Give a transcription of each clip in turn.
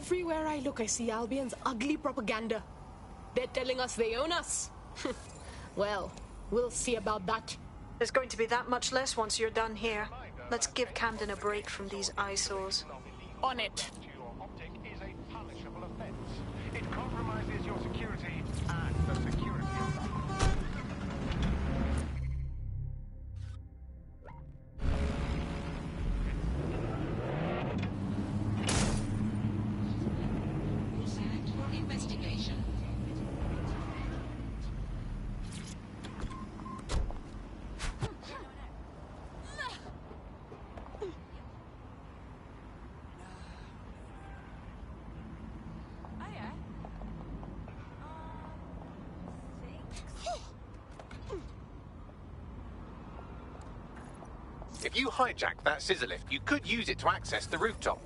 Everywhere I look, I see Albion's ugly propaganda. They're telling us they own us. Well, we'll see about that. There's going to be that much less once you're done here. Let's give Camden a break from these eyesores. On it. It compromises your security and the security of others. Select for investigation. If you hijack that scissor lift, you could use it to access the rooftop.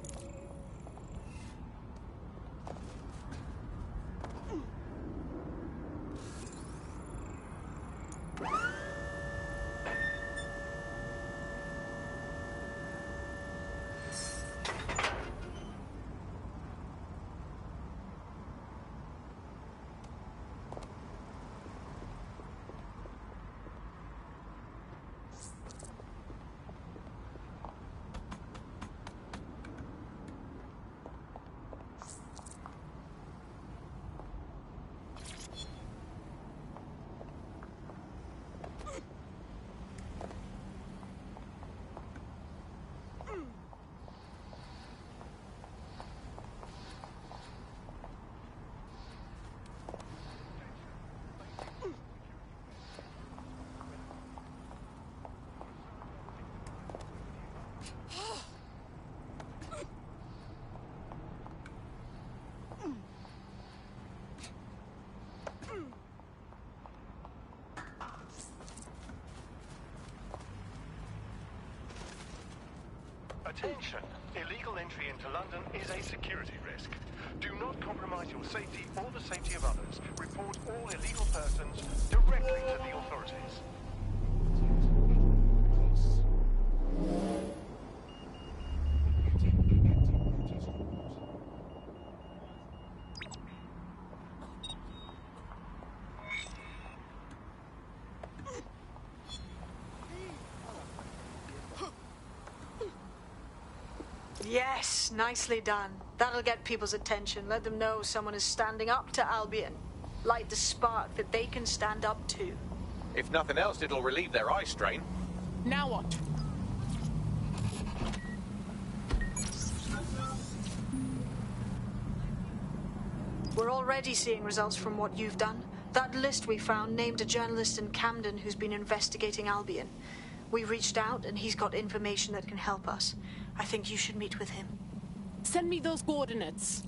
Attention! Illegal entry into London is a security risk. Do not compromise your safety or the safety of others. Report all illegal persons directly to the authorities. Yes, nicely done. That'll get people's attention. Let them know someone is standing up to Albion. Light the spark that they can stand up to. If nothing else, it'll relieve their eye strain. Now what? We're already seeing results from what you've done. That list we found named a journalist in Camden who's been investigating Albion. We reached out and he's got information that can help us. I think you should meet with him. Send me those coordinates.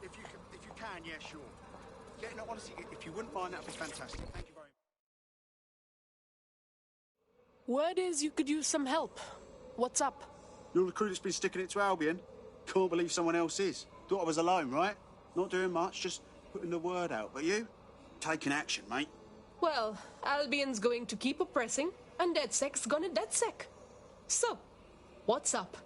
If you can, yeah, sure. Yeah, no, honestly, if you wouldn't mind, that'd be fantastic. Thank you very much. Word is you could use some help. What's up? You're the crew that's been sticking it to Albion? Can't believe someone else is. Thought I was alone, right? Not doing much, just putting the word out. But you? Taking action, mate. Well, Albion's going to keep oppressing, and DedSec's gonna DedSec. So, what's up?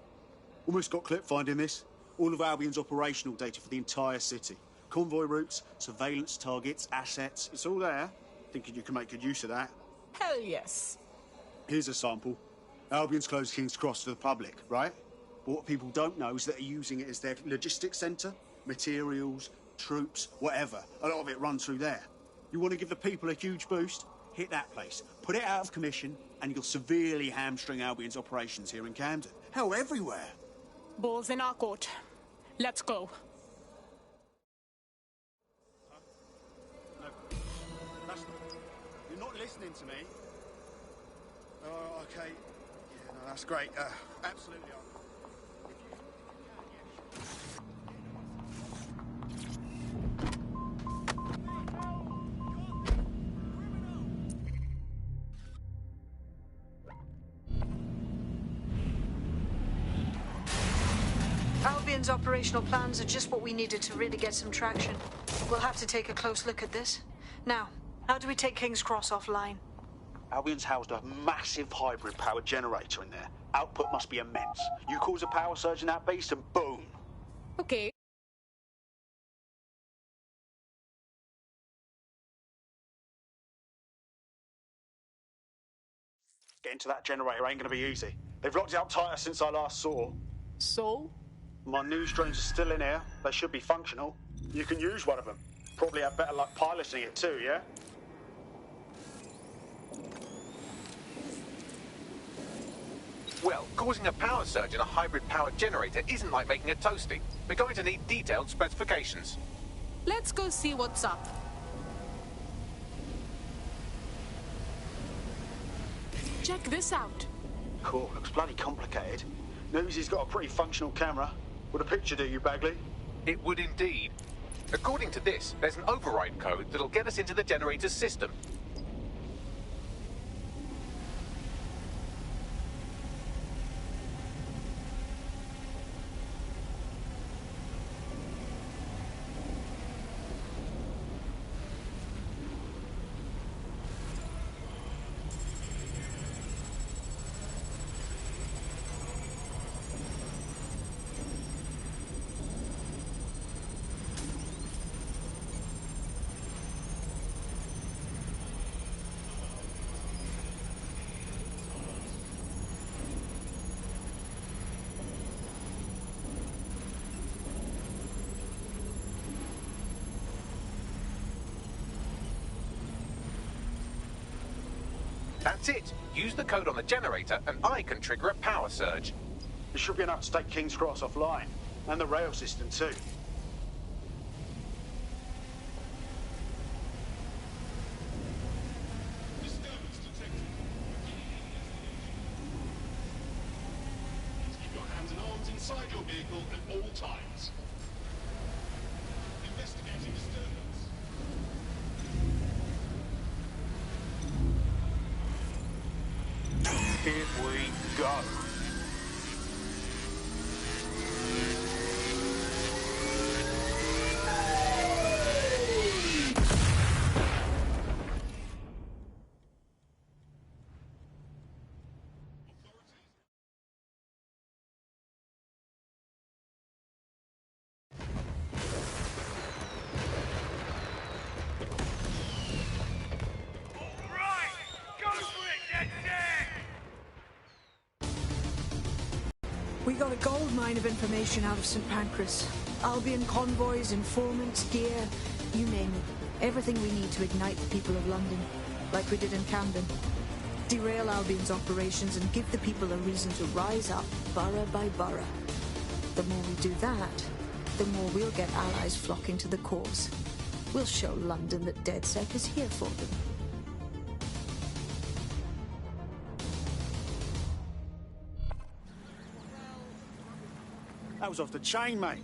Almost got clip finding this. All of Albion's operational data for the entire city. Convoy routes, surveillance targets, assets. It's all there. Thinking you can make good use of that. Hell yes. Here's a sample. Albion's closed King's Cross to the public, right? But what people don't know is that they're using it as their logistics centre. Materials, troops, whatever. A lot of it runs through there. You want to give the people a huge boost? Hit that place. Put it out of commission, and you'll severely hamstring Albion's operations here in Camden. Hell, everywhere. Ball's in our court. Let's go. No, you're not listening to me. Oh, okay. Yeah, no, that's great. Absolutely. Albion's operational plans are just what we needed to really get some traction. We'll have to take a close look at this. Now, how do we take King's Cross offline? Albion's housed a massive hybrid power generator in there. Output must be immense. You cause a power surge in that beast and boom. Okay. Getting to that generator ain't gonna be easy. They've locked it up tighter since I last saw. So? My news drones are still in here. They should be functional. You can use one of them. Probably have better luck piloting it too, yeah? Well, causing a power surge in a hybrid power generator isn't like making a toasty. We're going to need detailed specifications. Let's go see what's up. Check this out. Cool, looks bloody complicated. Newsy's got a pretty functional camera. Would a picture do you, Bagley? It would indeed. According to this, there's an override code that'll get us into the generator's system. That's it. Use the code on the generator and I can trigger a power surge. It should be enough to take King's Cross offline. And the rail system too. Disturbance detected. Keep your hands and arms inside your vehicle at all times. Investigating disturbance. Here we go. We got a gold mine of information out of St. Pancras. Albion convoys, informants, gear, you name it. Everything we need to ignite the people of London, like we did in Camden. Derail Albion's operations and give the people a reason to rise up, borough by borough. The more we do that, the more we'll get allies flocking to the cause. We'll show London that DedSec is here for them. That was off the chain, mate.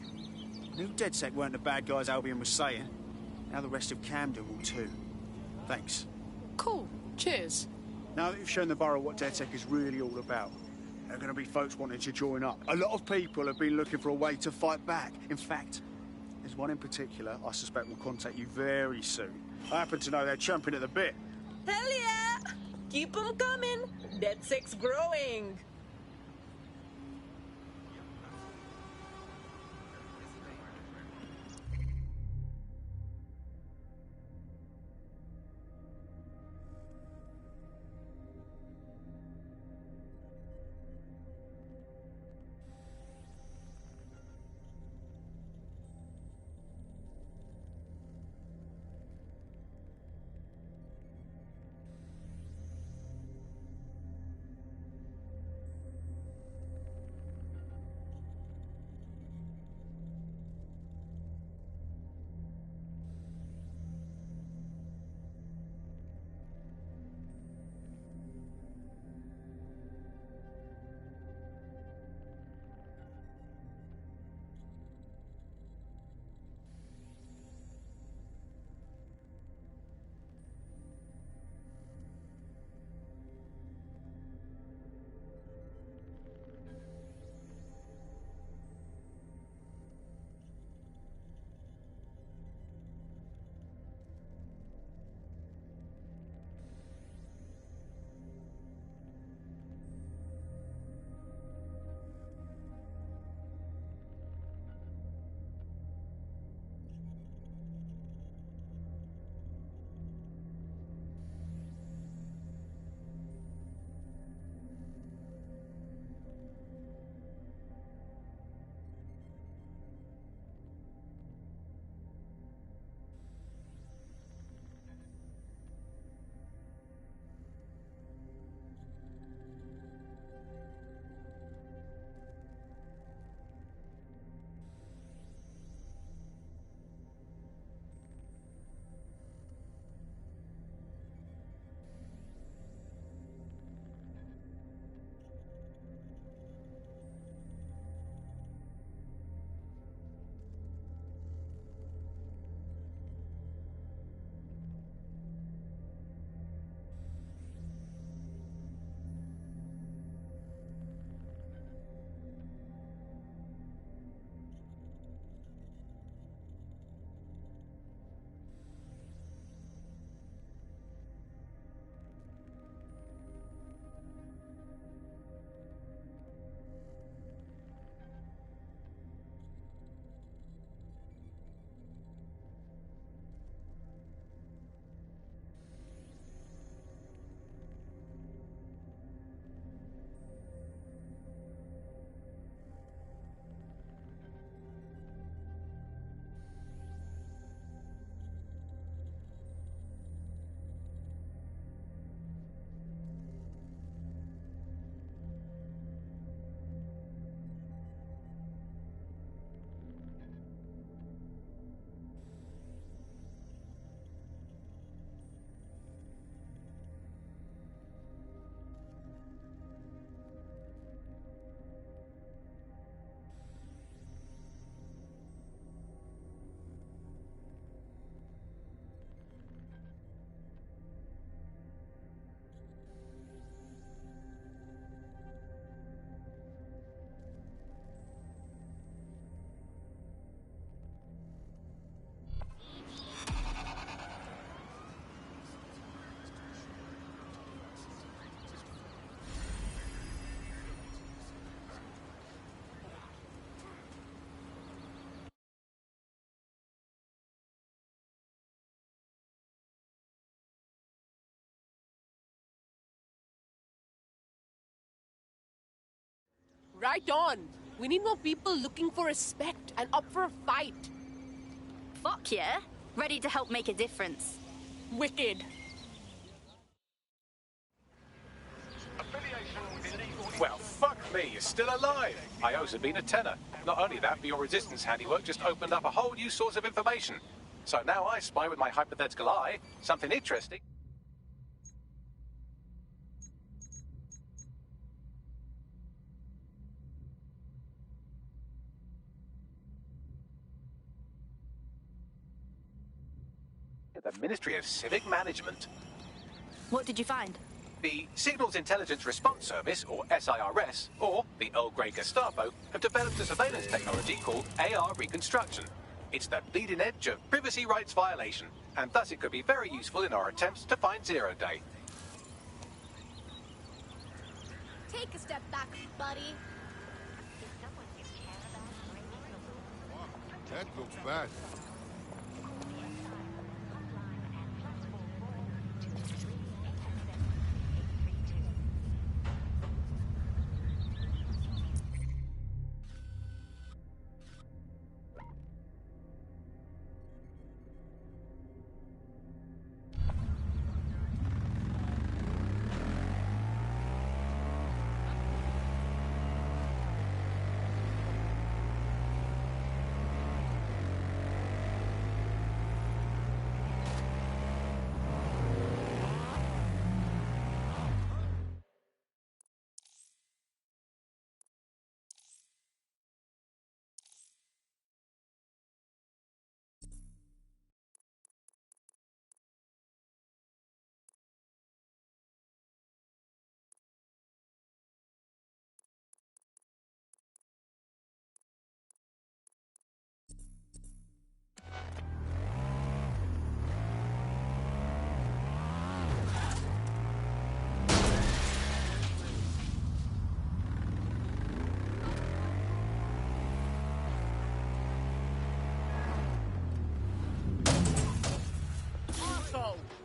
Knew DedSec weren't the bad guys Albion was saying. Now the rest of Camden will too. Thanks. Cool. Cheers. Now that you've shown the borough what DedSec is really all about, there are going to be folks wanting to join up. A lot of people have been looking for a way to fight back. In fact, there's one in particular I suspect will contact you very soon. I happen to know they're chomping at the bit. Hell yeah! Keep them coming. DedSec's growing. Right on. We need more people looking for respect and up for a fight. Fuck yeah. Ready to help make a difference. Wicked. Well, fuck me, you're still alive. I owes have been a tenner. Not only that, but your resistance handiwork just opened up a whole new source of information. So now I spy with my hypothetical eye something interesting. the Ministry of Civic Management. What did you find? The Signals Intelligence Response Service, or SIRS, or the Earl Grey Gestapo, have developed a surveillance technology called AR Reconstruction. It's the bleeding edge of privacy rights violation, and thus it could be very useful in our attempts to find Zero Day. Take a step back, buddy. That looks bad.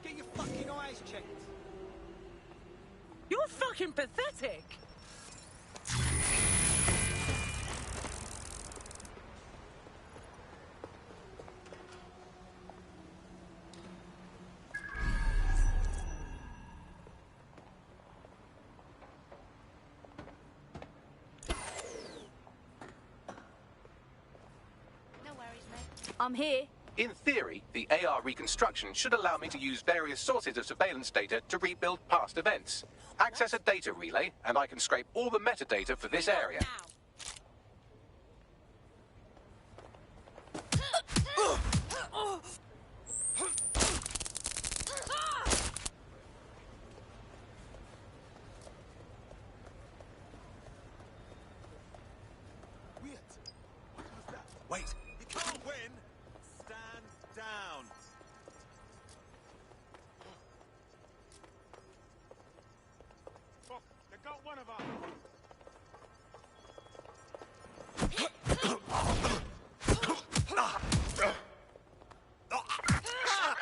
Get your fucking eyes checked. You're fucking pathetic. No worries, mate. I'm here. In theory, the AR reconstruction should allow me to use various sources of surveillance data to rebuild past events. Access a data relay, and I can scrape all the metadata for this area. Wait, you can't win. Stand down. Fuck, they got one of us.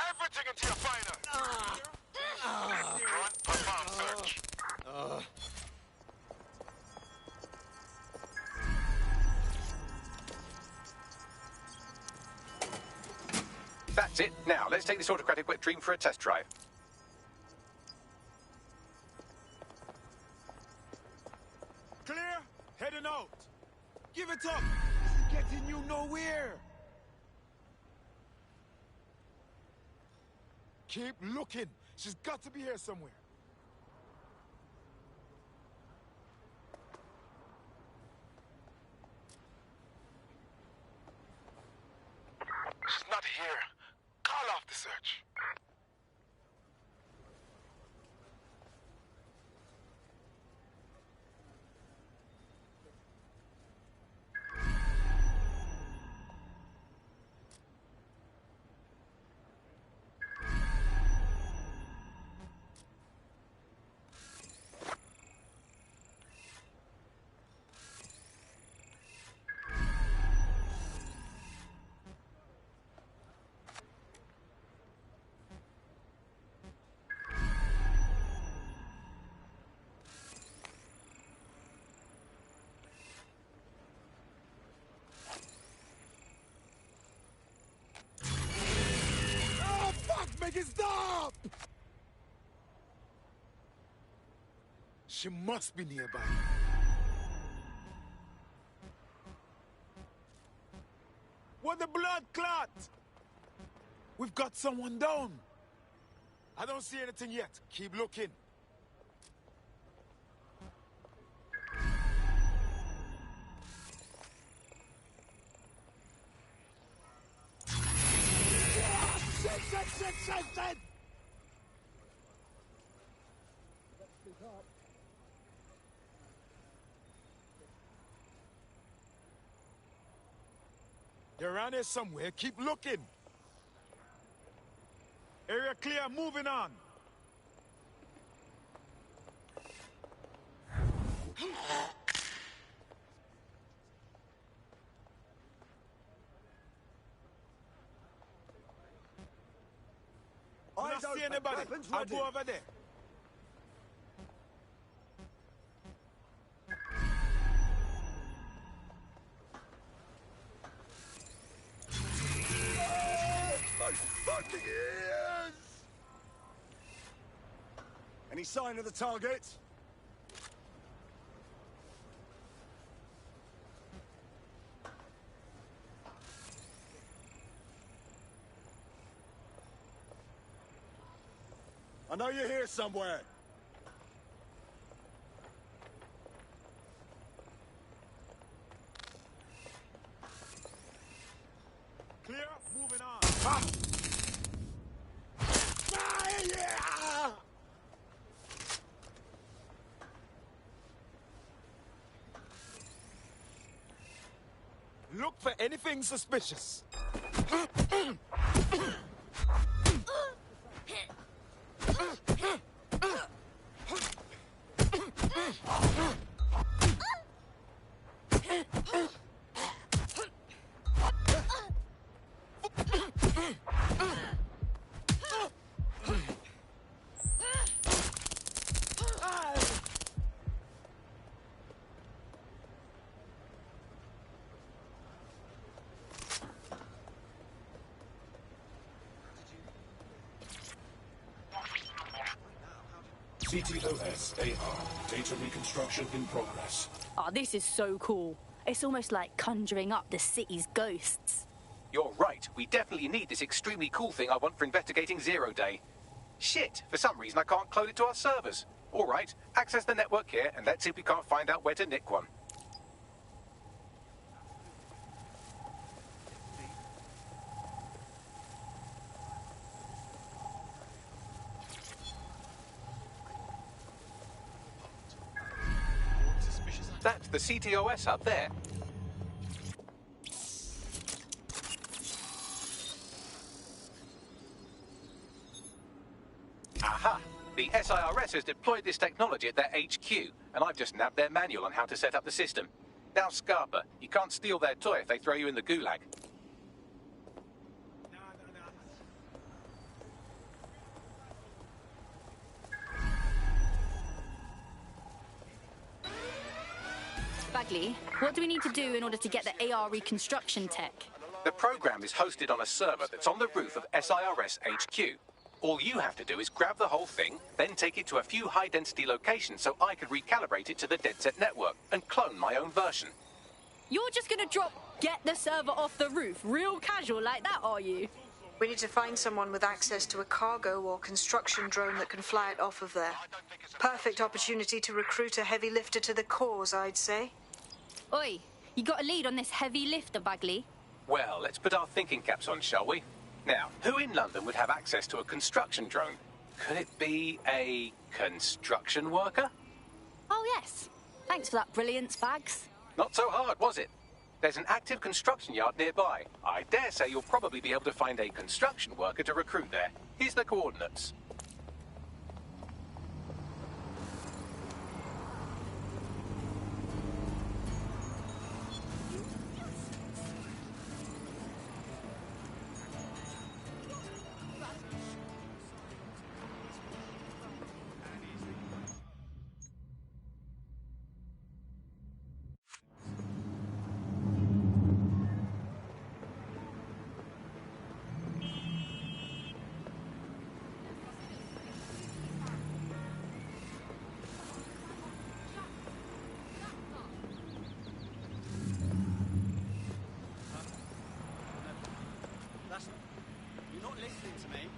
Everything into your finder. Run, perform search. That's it. Now, let's take this autocratic wet dream for a test drive. Clear? Heading out. Give it up. This is getting you nowhere. Keep looking. She's got to be here somewhere. She's not here. Call off the search. Oh, fuck! Make it stop! She must be nearby. What the blood clot? We've got someone down. I don't see anything yet. Keep looking. Ah, shit, shit. Shit! They're around here somewhere. Keep looking. Area clear. Moving on. I don't see anybody. I'll go over there. My fucking ears! Any sign of the target? I know you're here somewhere. Clear, moving on. Ah! Yeah! Look for anything suspicious. CTOS-AR. Data reconstruction in progress. Oh, this is so cool. It's almost like conjuring up the city's ghosts. You're right. We definitely need this extremely cool thing I want for investigating Zero Day. Shit, for some reason I can't clone it to our servers. All right, access the network here and let's see if we can't find out where to nick one. That's the CTOS up there. Aha! The SIRS has deployed this technology at their HQ, and I've just nabbed their manual on how to set up the system. Now, Scarpa, you can't steal their toy if they throw you in the gulag. Bagley, what do we need to do in order to get the AR reconstruction tech? The program is hosted on a server that's on the roof of SIRS HQ. All you have to do is grab the whole thing, then take it to a few high-density locations so I could recalibrate it to the DedSet network and clone my own version. You're just gonna get the server off the roof, real casual like that, are you? We need to find someone with access to a cargo or construction drone that can fly it off of there. Perfect opportunity to recruit a heavy lifter to the cause, I'd say. Oi, you got a lead on this heavy lifter, Bagley? Well, let's put our thinking caps on, shall we? Now, who in London would have access to a construction drone? Could it be a construction worker? Oh, yes. Thanks for that brilliance, Bags. Not so hard, was it? There's an active construction yard nearby. I dare say you'll probably be able to find a construction worker to recruit there. Here's the coordinates. You're not listening to me.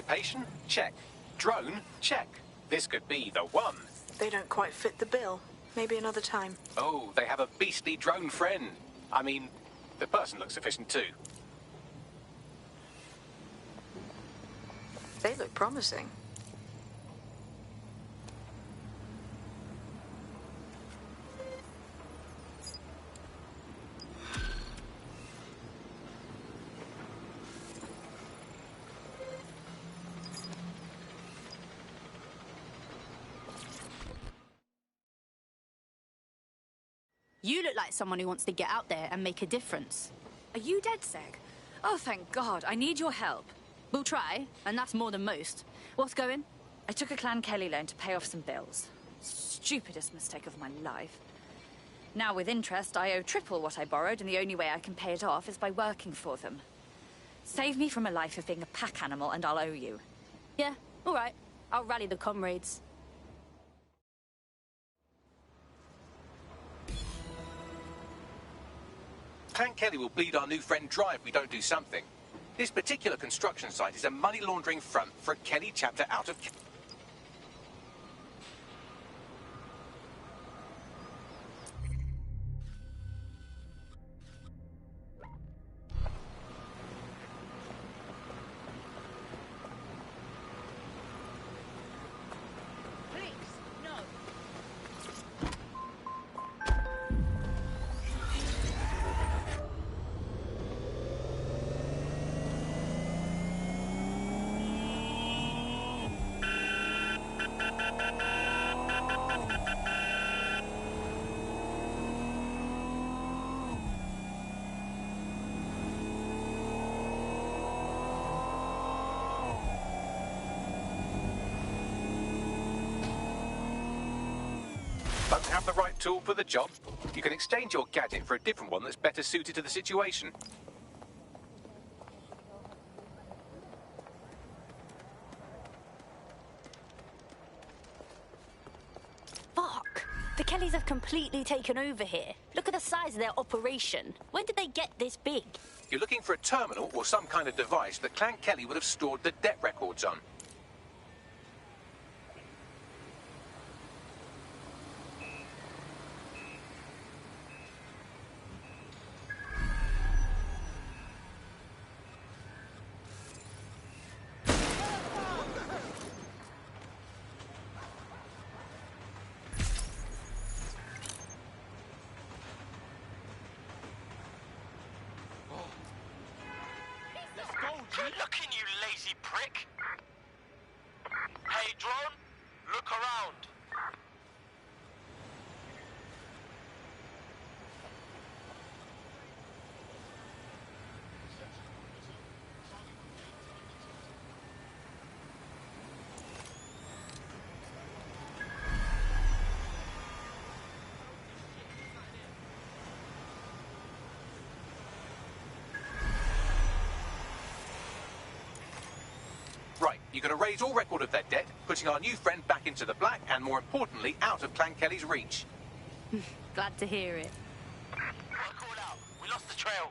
Occupation? Check. Drone? Check. This could be the one. They don't quite fit the bill. Maybe another time. Oh, they have a beastly drone friend. I mean, the person looks sufficient too. They look promising. You look like someone who wants to get out there and make a difference. Are you dead, Seg? Oh, thank God. I need your help. We'll try, and that's more than most. What's going? I took a Clan Kelly loan to pay off some bills. Stupidest mistake of my life. Now, with interest, I owe triple what I borrowed, and the only way I can pay it off is by working for them. Save me from a life of being a pack animal, and I'll owe you. Yeah, all right. I'll rally the comrades. Clan Kelly will bleed our new friend dry if we don't do something. This particular construction site is a money laundering front for a Kelly chapter out of... Don't have the right tool for the job? You can exchange your gadget for a different one that's better suited to the situation. Fuck! The Kellys have completely taken over here. Look at the size of their operation. When did they get this big? You're looking for a terminal or some kind of device that Clan Kelly would have stored the debt records on. Good looking, you lazy prick! Hey, drone, look around. Right, you're going to raise all record of their debt, putting our new friend back into the black, and more importantly, out of Clan Kelly's reach. Glad to hear it. Work all out. We lost the trail.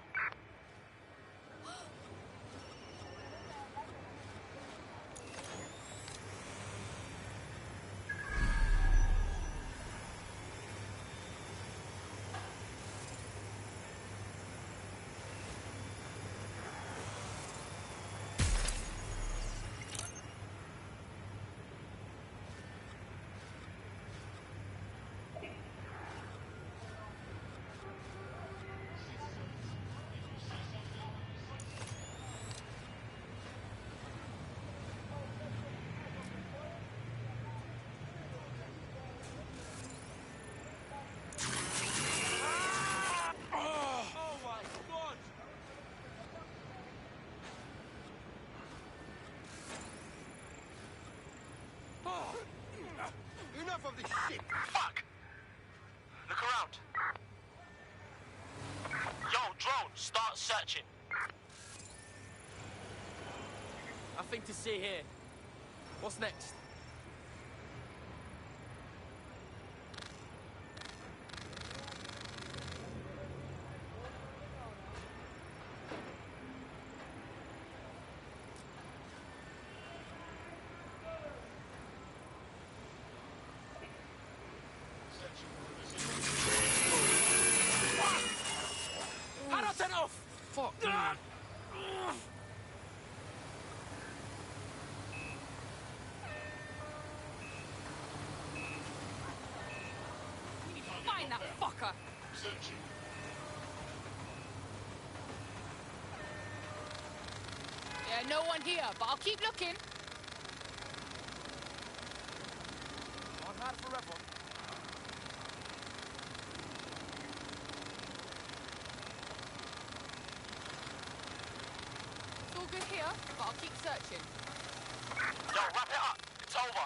Enough of this shit! Fuck! Look around. Yo, drone, start searching. Nothing to see here. What's next? How do I turn it off? Fuck. Find that fucker! Yeah, no one here, but I'll keep looking. I've had forever. It's all good here, but I'll keep searching. Yo, wrap it up. It's over.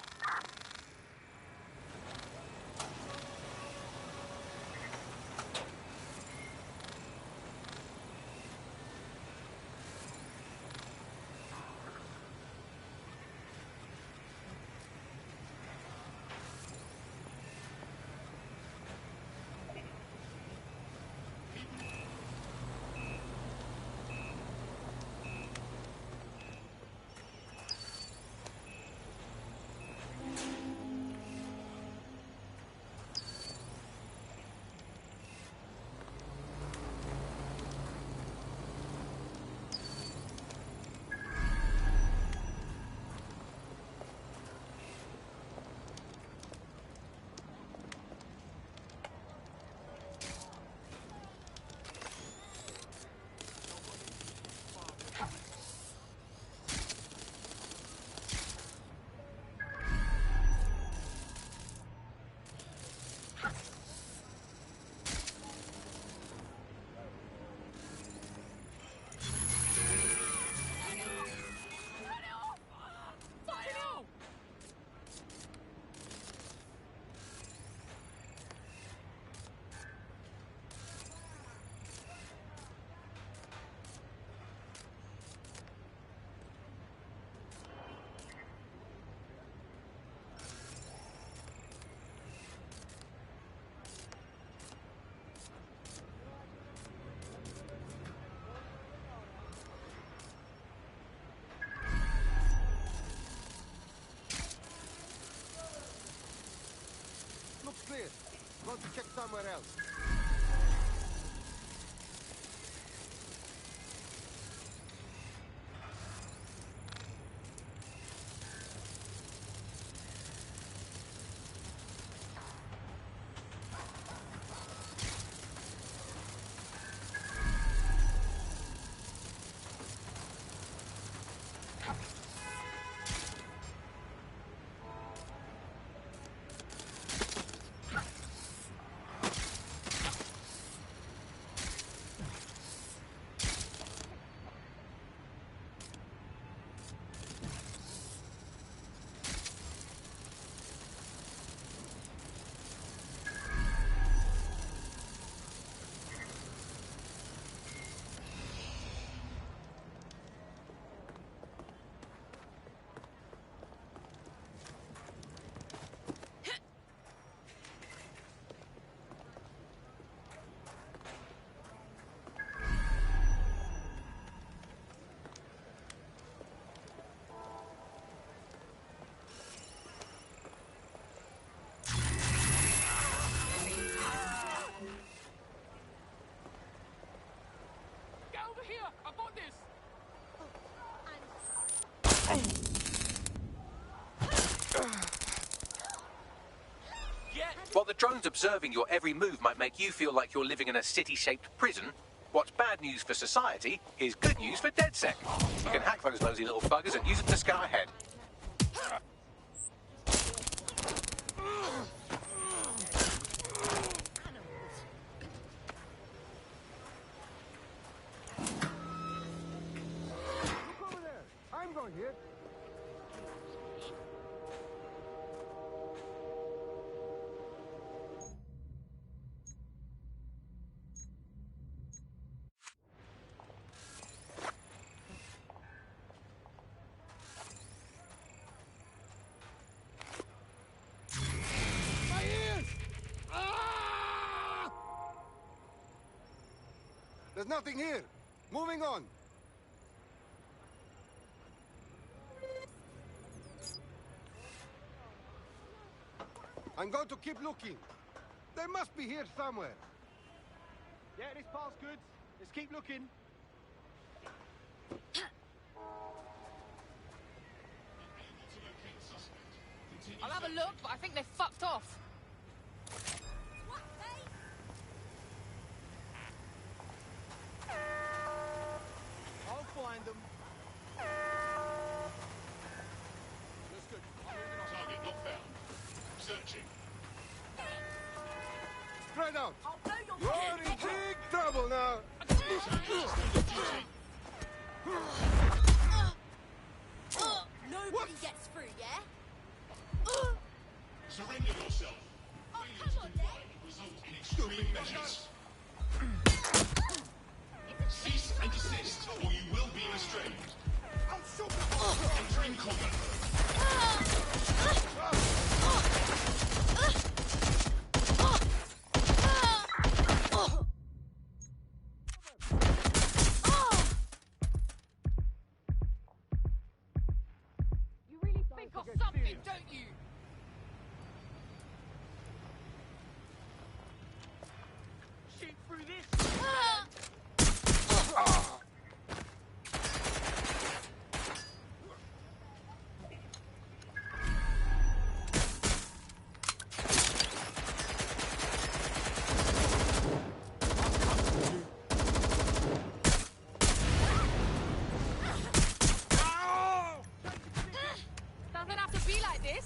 Looks clear. Want to check somewhere else. While the drones observing your every move might make you feel like you're living in a city-shaped prison, what's bad news for society is good news for DedSec. You can hack those nosy little buggers and use them to scout ahead. Look over there. I'm going here. My ears! Ah! There's nothing here. Moving on. I'm going to keep looking. They must be here somewhere. Yeah, this part's good. Let's keep looking. I'll have a look, but I think they're fucked off. I'll find them. That's good. Target not found. Searching. Spread out. You're in big trouble now. Nobody gets through, yeah? Surrender yourself. Failure to comply will result in extreme measures. Cease and desist, or you will be restrained. Entering combat. You really think of something, don't you? Shoot through this. Doesn't have to be like this.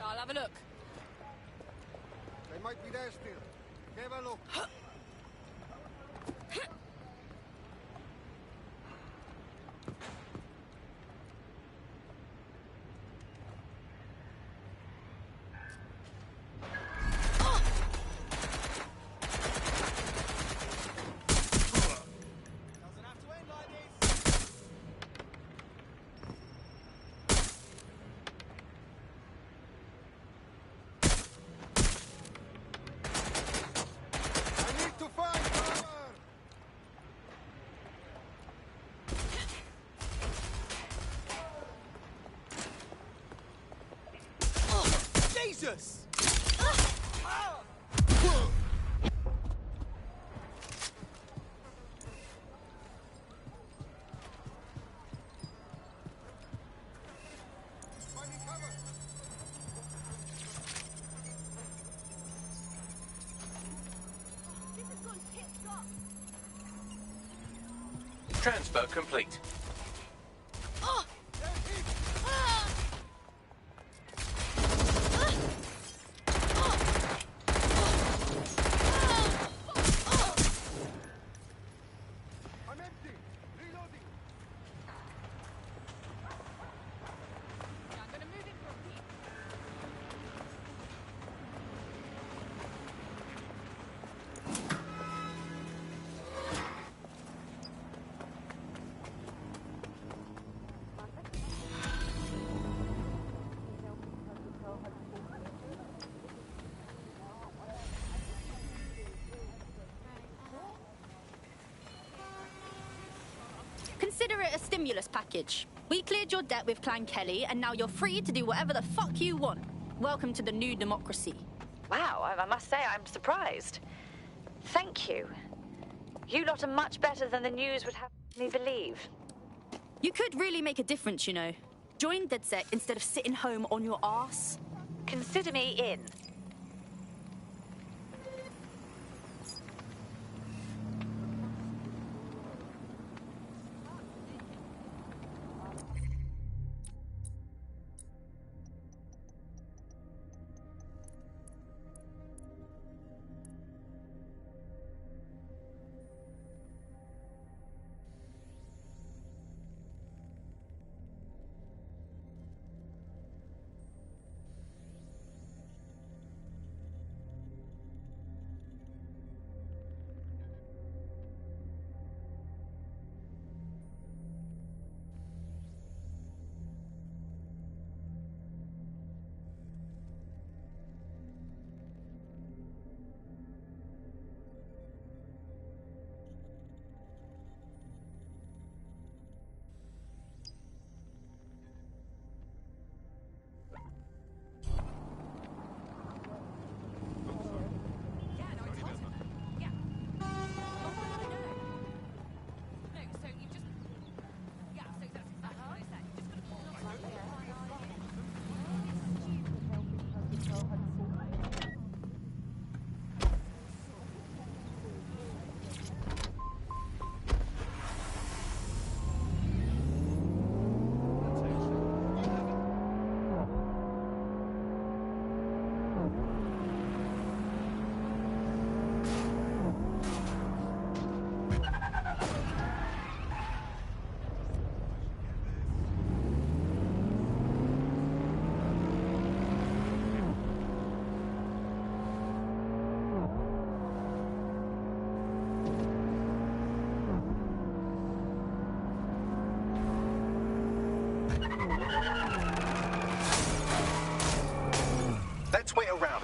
I'll have a look. They might be there still. Have a look. Doesn't have to end like this. I need to find cover. Jesus! Finding cover. This has gone tipped up. Transfer complete. I'm empty. Reloading. Yeah, I'm gonna move in for a peek. Consider it a stimulus package. We cleared your debt with Clan Kelly, and now you're free to do whatever the fuck you want. Welcome to the new democracy. Wow, I must say I'm surprised. Thank you. You lot are much better than the news would have me believe. You could really make a difference, you know. Join DedSec instead of sitting home on your arse. Consider me in.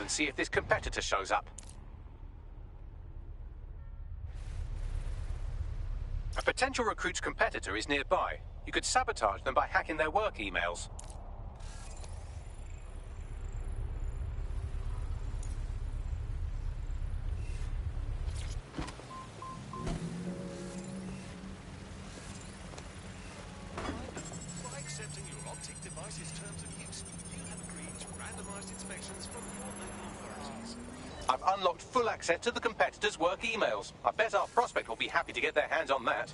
and see if this competitor shows up. A potential recruit's competitor is nearby. You could sabotage them by hacking their work emails. By accepting your optic device's terms of use, you have agreed to randomized inspections from your local authorities. I've unlocked full access to the competitor's work emails. I bet our prospect will be happy to get their hands on that.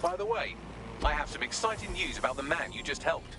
By the way, I have some exciting news about the man you just helped.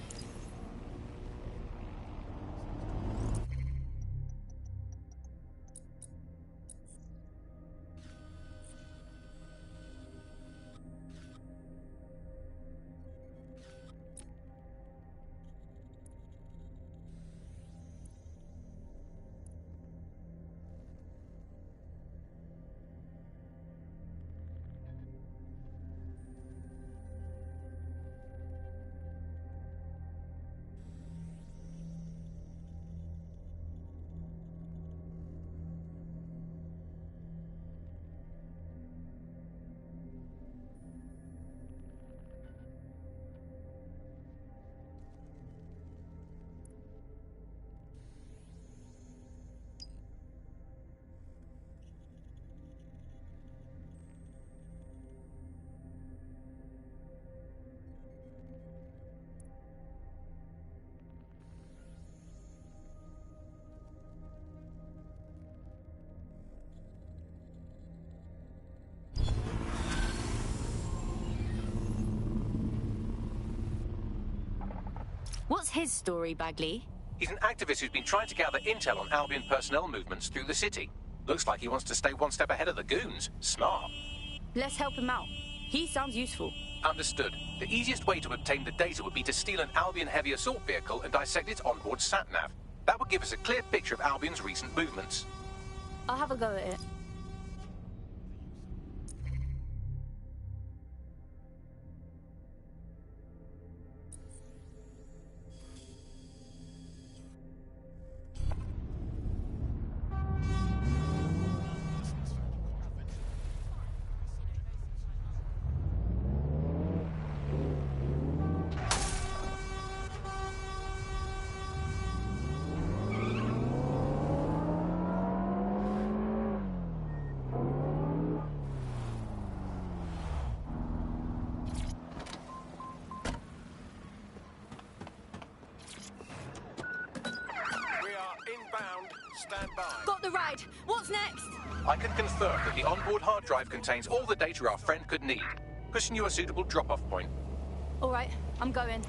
What's his story, Bagley? He's an activist who's been trying to gather intel on Albion personnel movements through the city. Looks like he wants to stay one step ahead of the goons. Smart. Let's help him out. He sounds useful. Understood. The easiest way to obtain the data would be to steal an Albion heavy assault vehicle and dissect its onboard sat-nav. That would give us a clear picture of Albion's recent movements. I'll have a go at it. Stand by. Got the ride. What's next? I can confirm that the onboard hard drive contains all the data our friend could need. Pushing you a suitable drop-off point. All right, I'm going.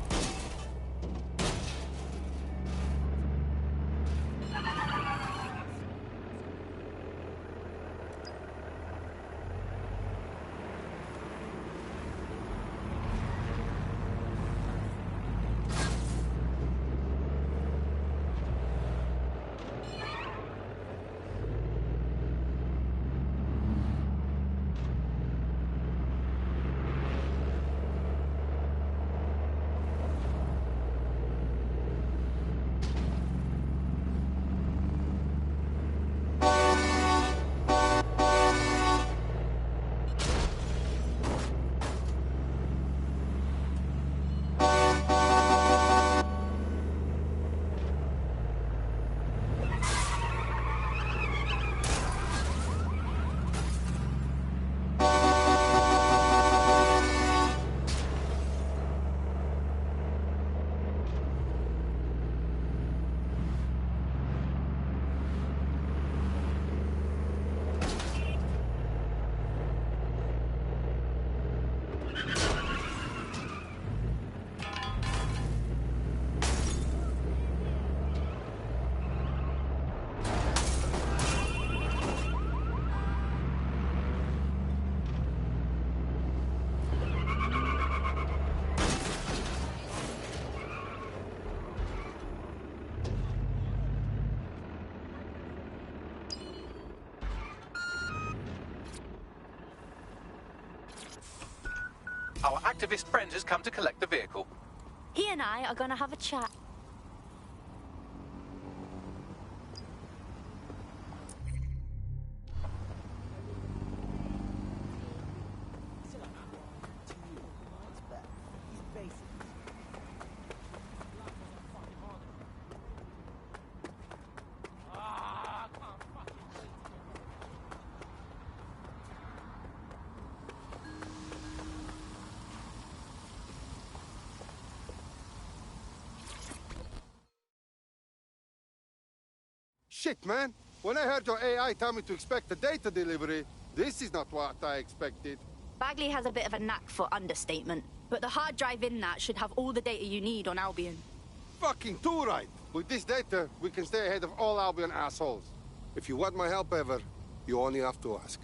Our activist friend has come to collect the vehicle. He and I are gonna have a chat. Shit, man. When I heard your AI tell me to expect a data delivery, this is not what I expected. Bagley has a bit of a knack for understatement, but the hard drive in that should have all the data you need on Albion. Fucking too right. With this data, we can stay ahead of all Albion assholes. If you want my help ever, you only have to ask.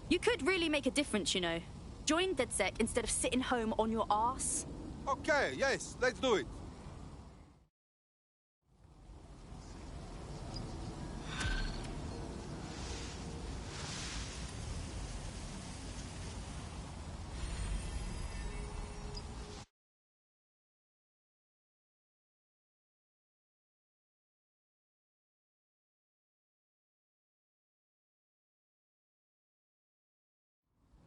You could really make a difference, you know. Join DedSec instead of sitting home on your arse. Okay, yes, let's do it.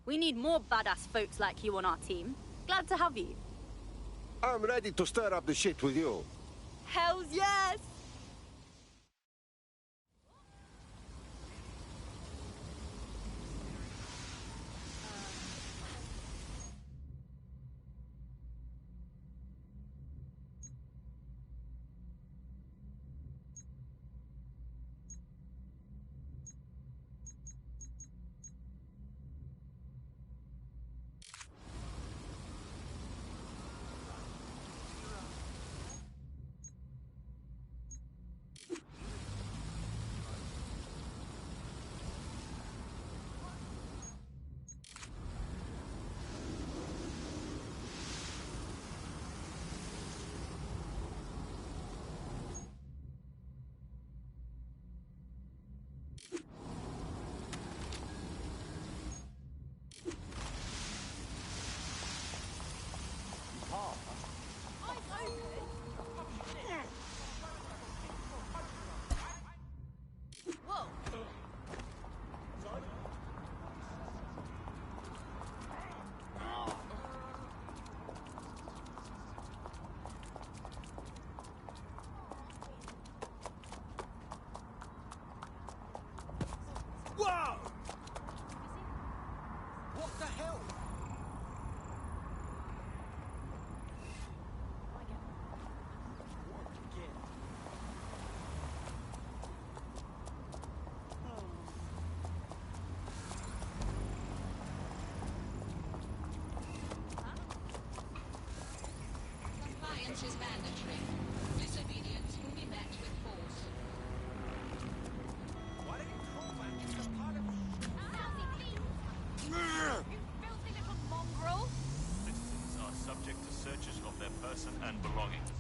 We need more badass folks like you on our team. Glad to have you. I'm ready to stir up the shit with you. Hells yes! Wow! What the hell? Compliance is mandatory. Disobedience will be met with force. Citizens are subject to searches of their person and belongings.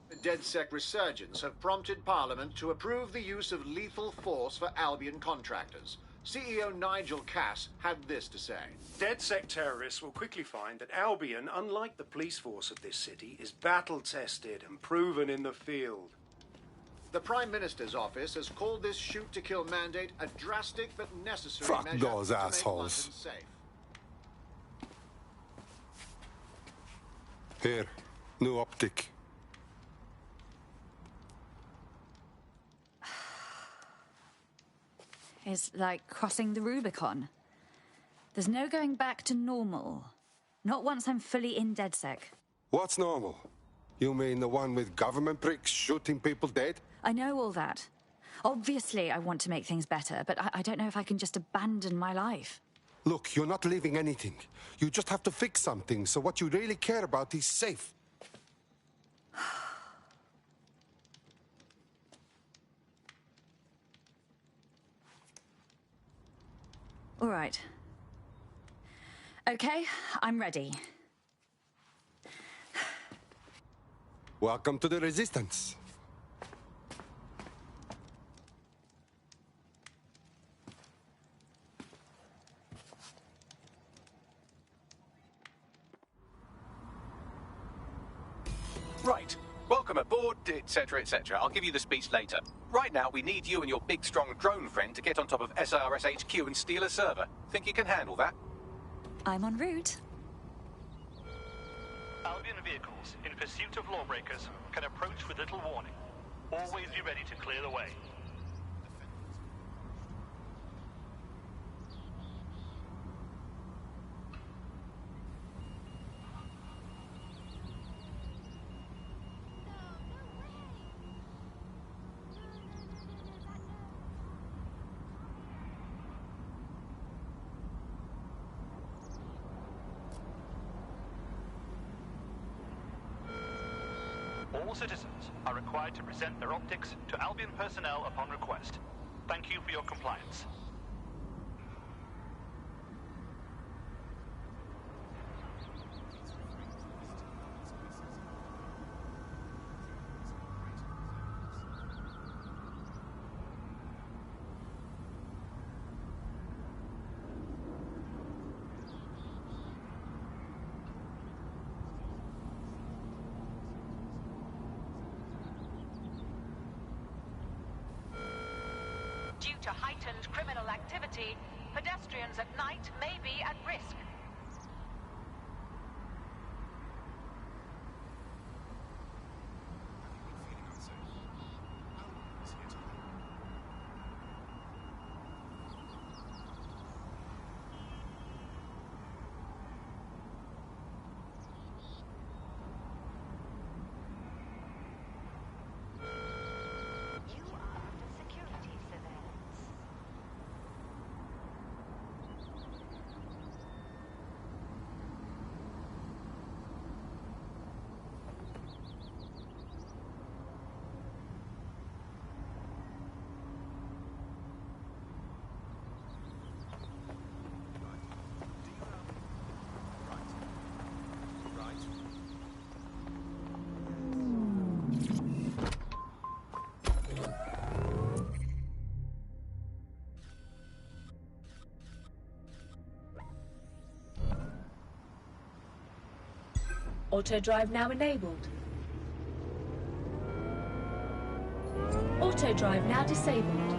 The DedSec resurgence have prompted Parliament to approve the use of lethal force for Albion contractors. CEO Nigel Cass had this to say. DedSec terrorists will quickly find that Albion, unlike the police force of this city, is battle-tested and proven in the field. The Prime Minister's office has called this shoot-to-kill mandate a drastic but necessary Fuck measure those to assholes. make London safe. Here, new optic. It's like crossing the Rubicon. There's no going back to normal. Not once I'm fully in DedSec. What's normal? You mean the one with government pricks shooting people dead? I know all that. Obviously, I want to make things better, but I don't know if I can just abandon my life. Look, you're not leaving anything. You just have to fix something, so what you really care about is safe. All right. Okay, I'm ready. Welcome to the Resistance. Right. Welcome aboard, etc., etc. I'll give you the speech later. Right now, we need you and your big, strong drone friend to get on top of SIRS HQ and steal a server. Think you can handle that? I'm en route. Albion vehicles in pursuit of lawbreakers can approach with little warning. Always be ready to clear the way. All citizens are required to present their optics to Albion personnel upon request. Thank you for your compliance. Due to heightened criminal activity, pedestrians at night may be at risk. Auto drive now enabled. Auto drive now disabled.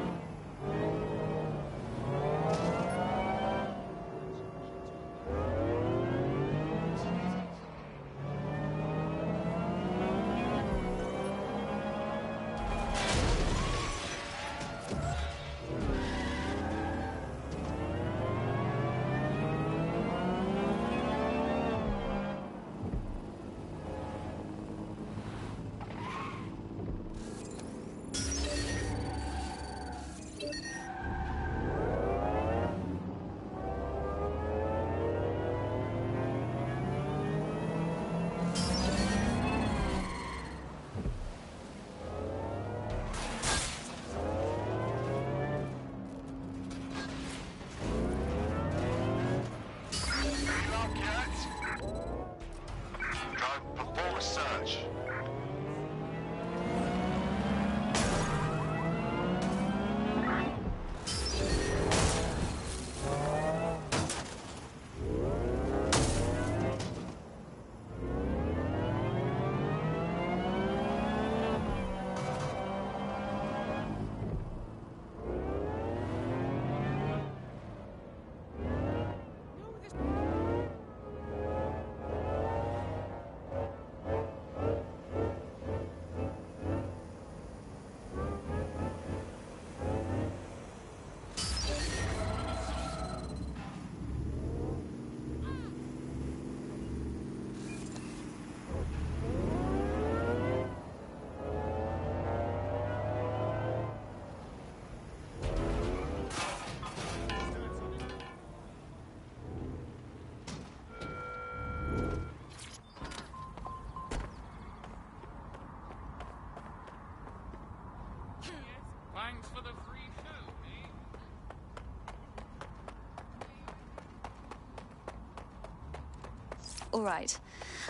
All right.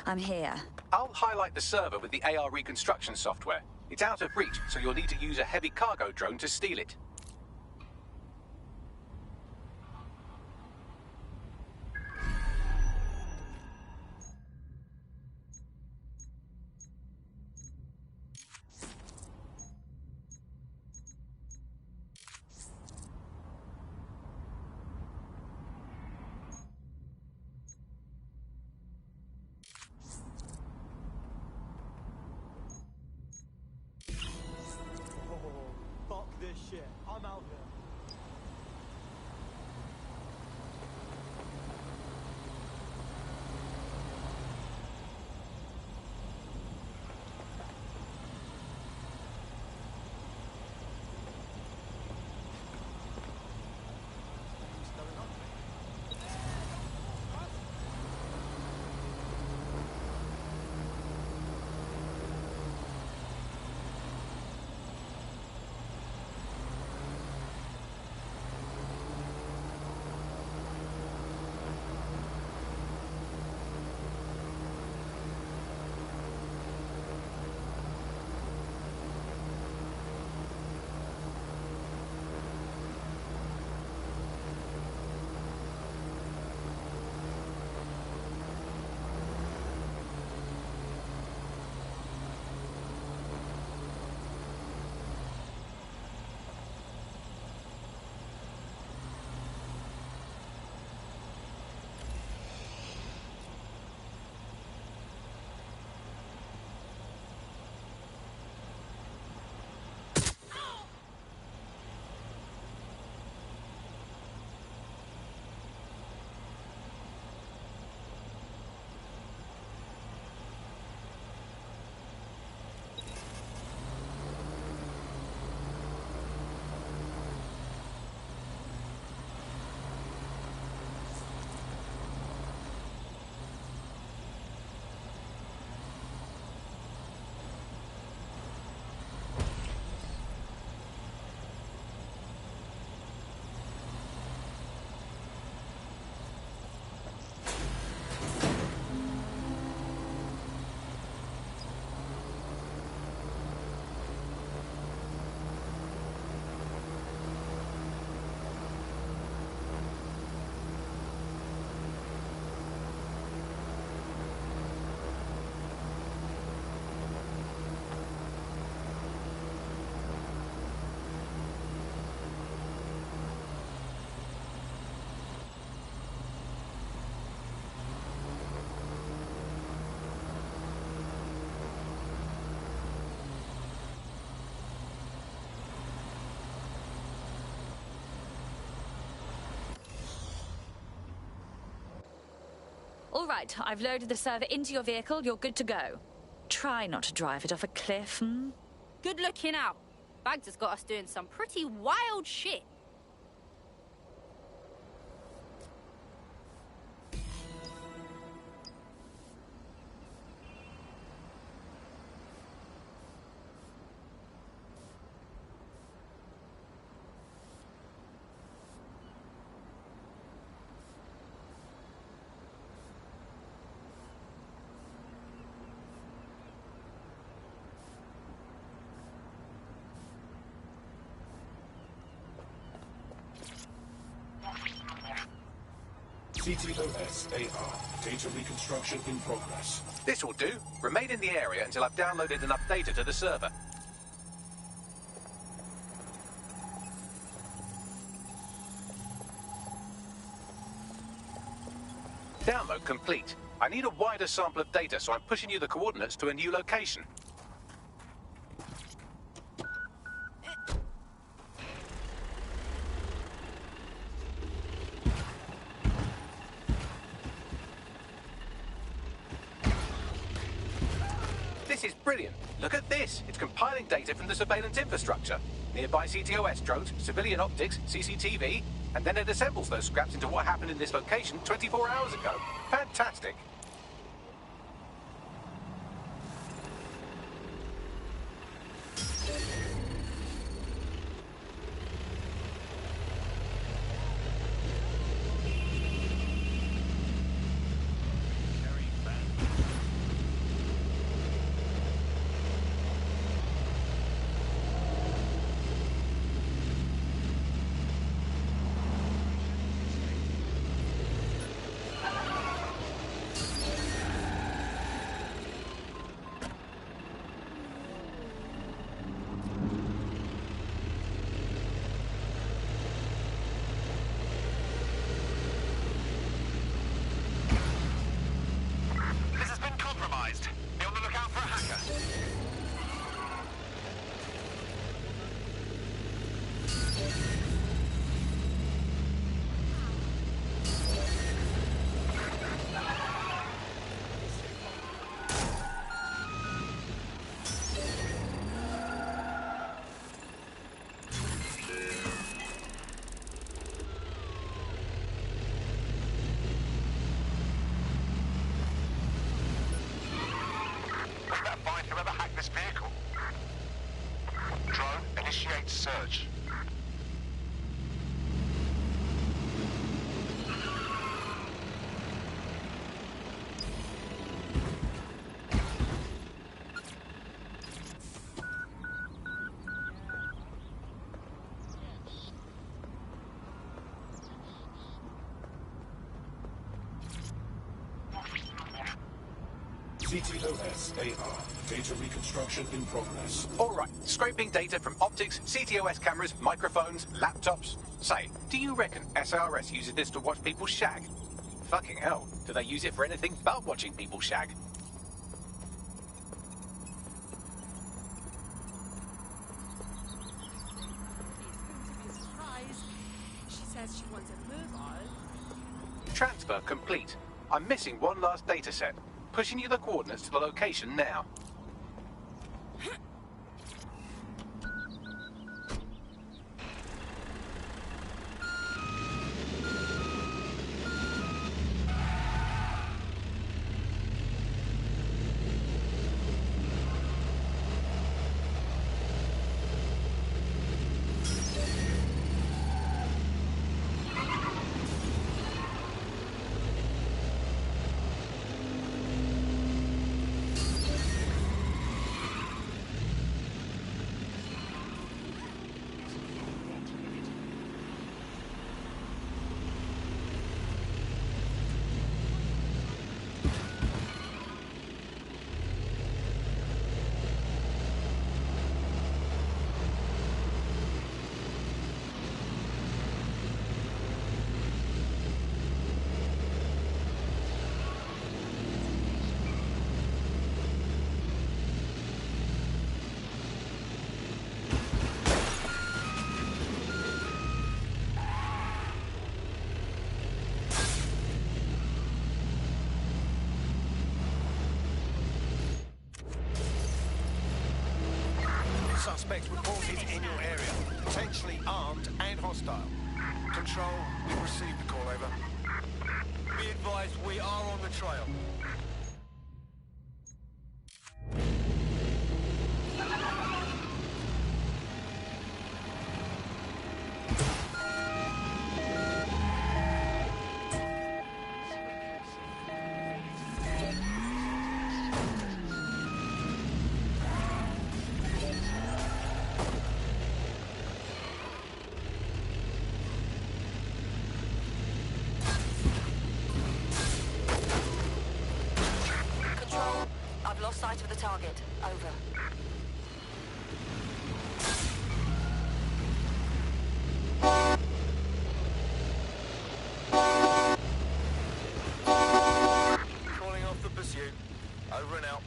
I'm here. I'll highlight the server with the AR reconstruction software. It's out of reach, so you'll need to use a heavy cargo drone to steal it. Fuck this shit. I'm out here. All right, I've loaded the server into your vehicle. You're good to go. Try not to drive it off a cliff, hmm? Good looking out. Bags has got us doing some pretty wild shit. CTOS-AR. Data reconstruction in progress. This will do. Remain in the area until I've downloaded enough data to the server. Download complete. I need a wider sample of data, so I'm pushing you the coordinates to a new location. This is brilliant. Look at this. It's compiling data from the surveillance infrastructure. Nearby CTOS drones, civilian optics, CCTV, and then it assembles those scraps into what happened in this location 24 hours ago. Fantastic. CTOS-AR. Data reconstruction in progress. All right, scraping data from optics, CTOS cameras, microphones, laptops. Say, do you reckon SRS uses this to watch people shag? Fucking hell, do they use it for anything but watching people shag? She says she wants a mobile. Transfer complete. I'm missing one last data set. Pushing you the coordinates to the location now. Suspect reported in your area, potentially armed and hostile. Control, we've received the call, over. Be advised, we are on the trail. Lost sight of the target. Over. Calling off the pursuit. Over and out.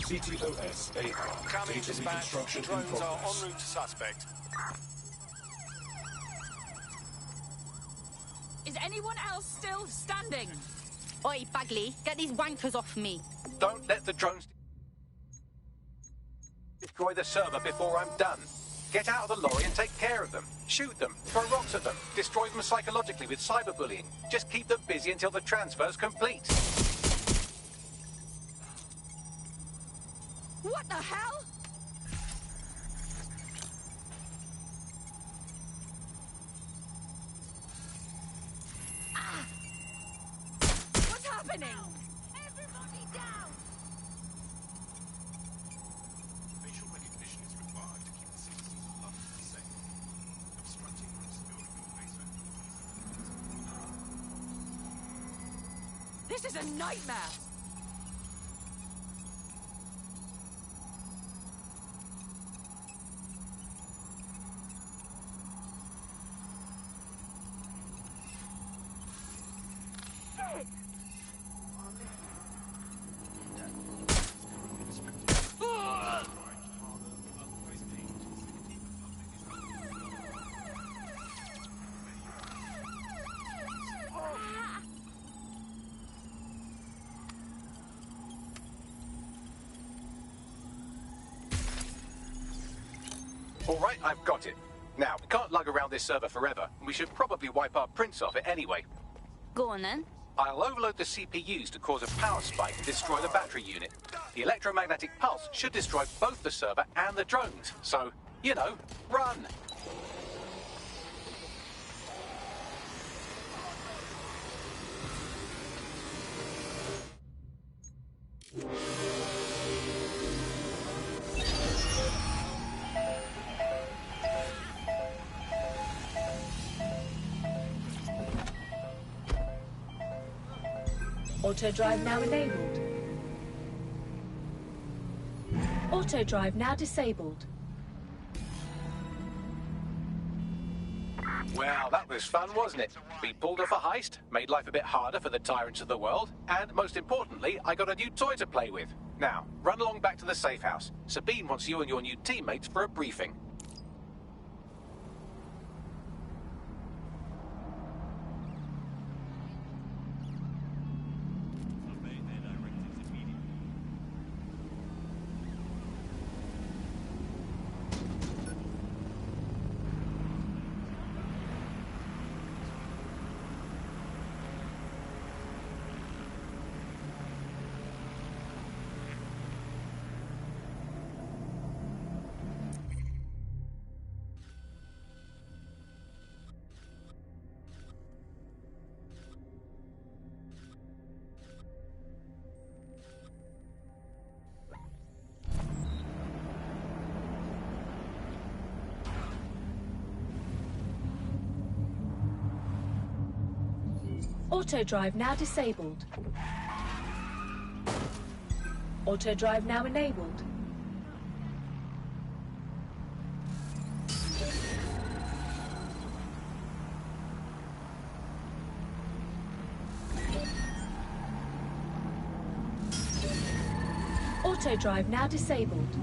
CTOS-AR. Coming Data dispatch. reconstruction in Drones are progress. en route to suspect. Is anyone else still standing? Oi, Bagley, get these wankers off me. Don't let the drones... Destroy the server before I'm done. Get out of the lorry and take care of them. Shoot them, throw rocks at them, destroy them psychologically with cyberbullying. Just keep them busy until the transfer's complete. What the hell? Ah! What's happening? Everybody down! Facial recognition is required to keep the citizens of London safe. Obstructing or obscuring your face This is a nightmare! All right, I've got it. Now, we can't lug around this server forever, and we should probably wipe our prints off it anyway. Go on then. I'll overload the CPUs to cause a power spike and destroy the battery unit. The electromagnetic pulse should destroy both the server and the drones. So, you know, run! Auto drive now enabled. Auto drive now disabled. Well, that was fun, wasn't it? We pulled off a heist, made life a bit harder for the tyrants of the world, and most importantly, I got a new toy to play with. Now, run along back to the safe house. Sabine wants you and your new teammates for a briefing. Auto drive now disabled. Auto drive now enabled. Auto drive now disabled.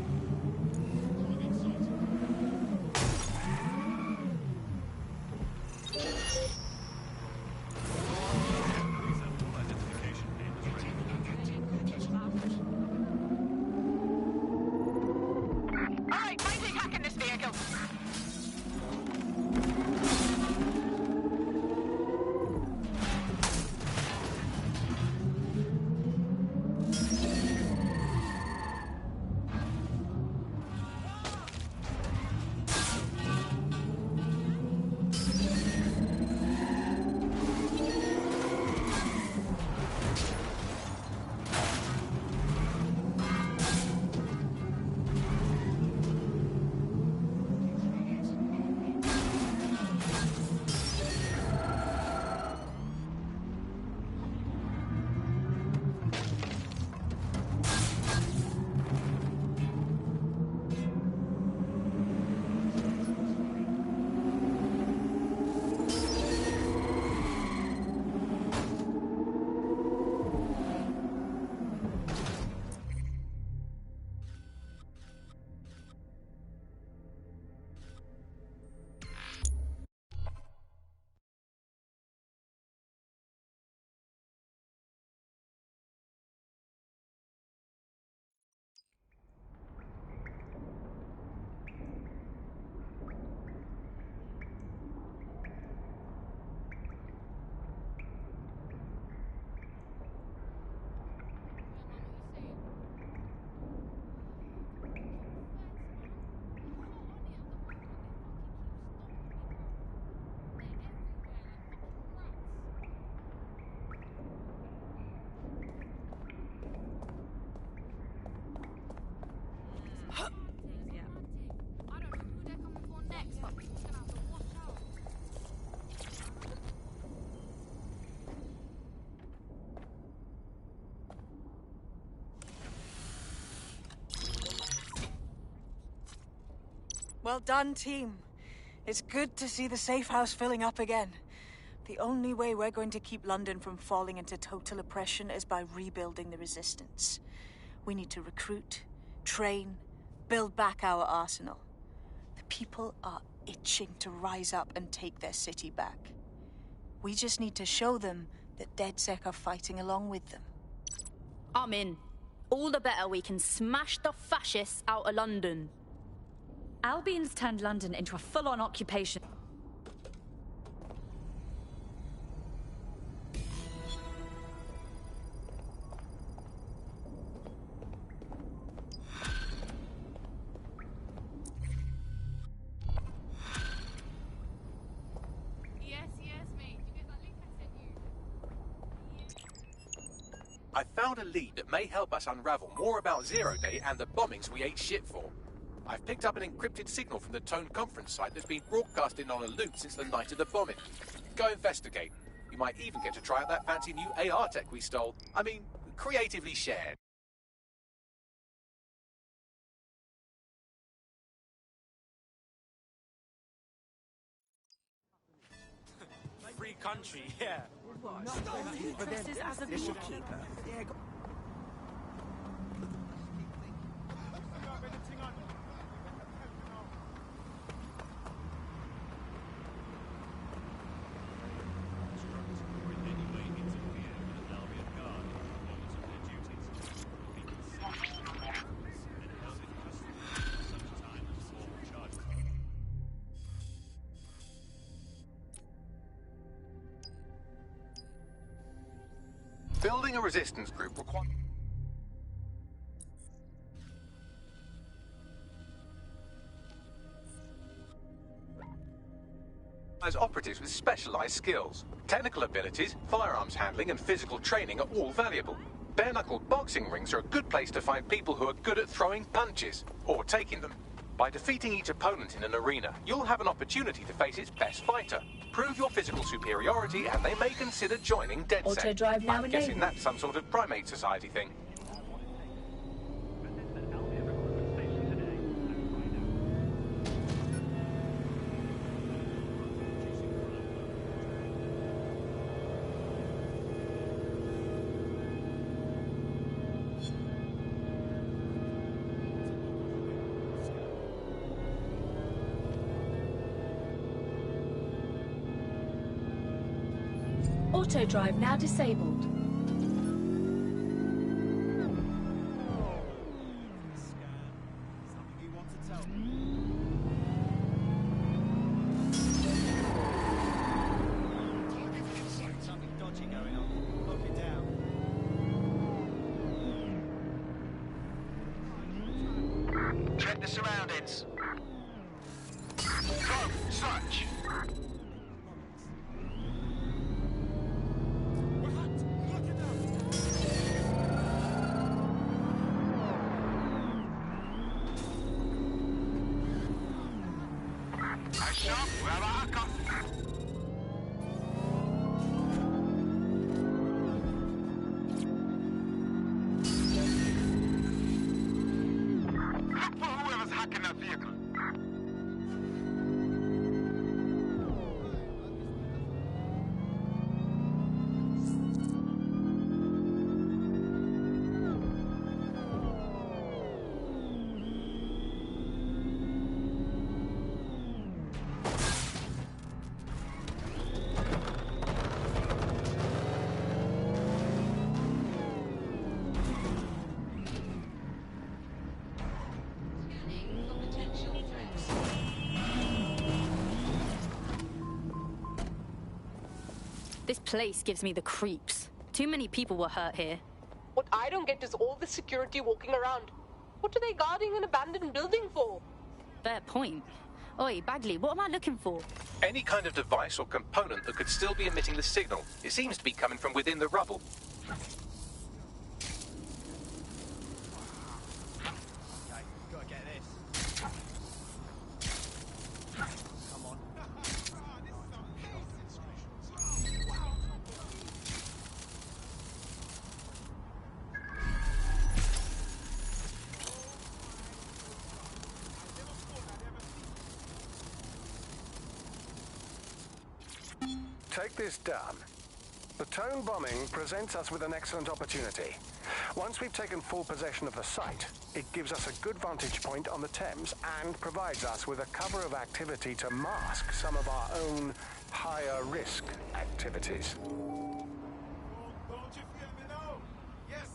Well done, team. It's good to see the safe house filling up again. The only way we're going to keep London from falling into total oppression is by rebuilding the resistance. We need to recruit, train, build back our arsenal. The people are itching to rise up and take their city back. We just need to show them that DedSec are fighting along with them. I'm in. All the better we can smash the fascists out of London. Albion's turned London into a full-on occupation. I found a lead that may help us unravel more about Zero Day and the bombings we ate shit for. I've picked up an encrypted signal from the Tone conference site that's been broadcasting on a loop since the night of the bombing. Go investigate. You might even get to try out that fancy new AR tech we stole. I mean, creatively shared. Free country, yeah. Dresses as a beekeeper. Building a resistance group requires operatives with specialized skills. Technical abilities, firearms handling, and physical training are all valuable. Bare-knuckled boxing rings are a good place to find people who are good at throwing punches, or taking them. By defeating each opponent in an arena, you'll have an opportunity to face its best fighter. Prove your physical superiority, and they may consider joining DedSec. Auto drive now I'm guessing enabled. that's some sort of primate society thing. Auto drive now disabled. Something dodgy going on. Lock it down. Check the surroundings. Go, search. Look for whoever's hacking that vehicle. This place gives me the creeps. Too many people were hurt here. What I don't get is all the security walking around. What are they guarding an abandoned building for? Fair point. Oi, Bagley, what am I looking for? Any kind of device or component that could still be emitting the signal. It seems to be coming from within the rubble. Okay, gotta get this. Come on. take this done. The Tone bombing presents us with an excellent opportunity. Once we've taken full possession of the site, it gives us a good vantage point on the Thames and provides us with a cover of activity to mask some of our own higher risk activities. Don't you feel me now? Yes!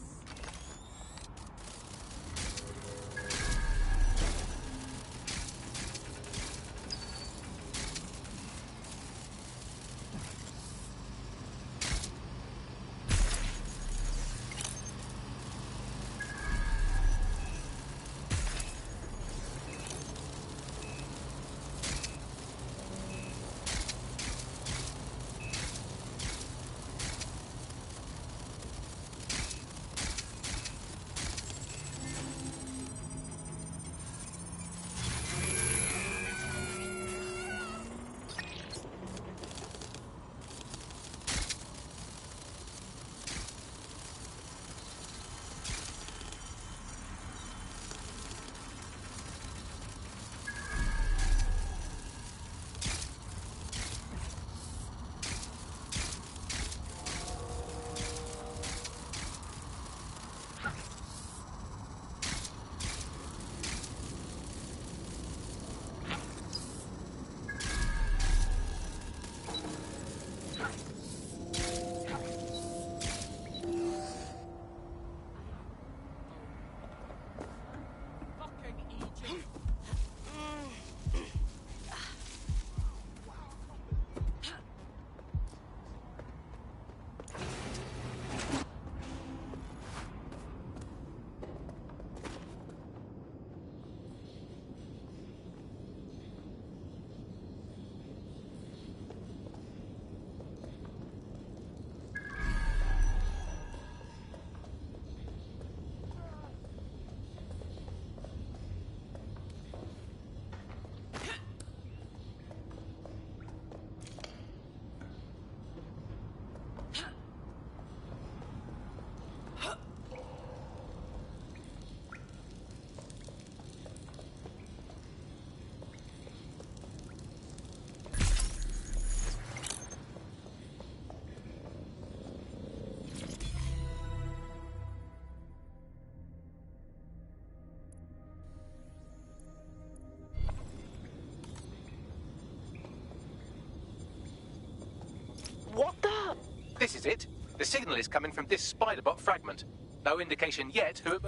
What the? This is it. The signal is coming from this Spiderbot fragment. No indication yet who it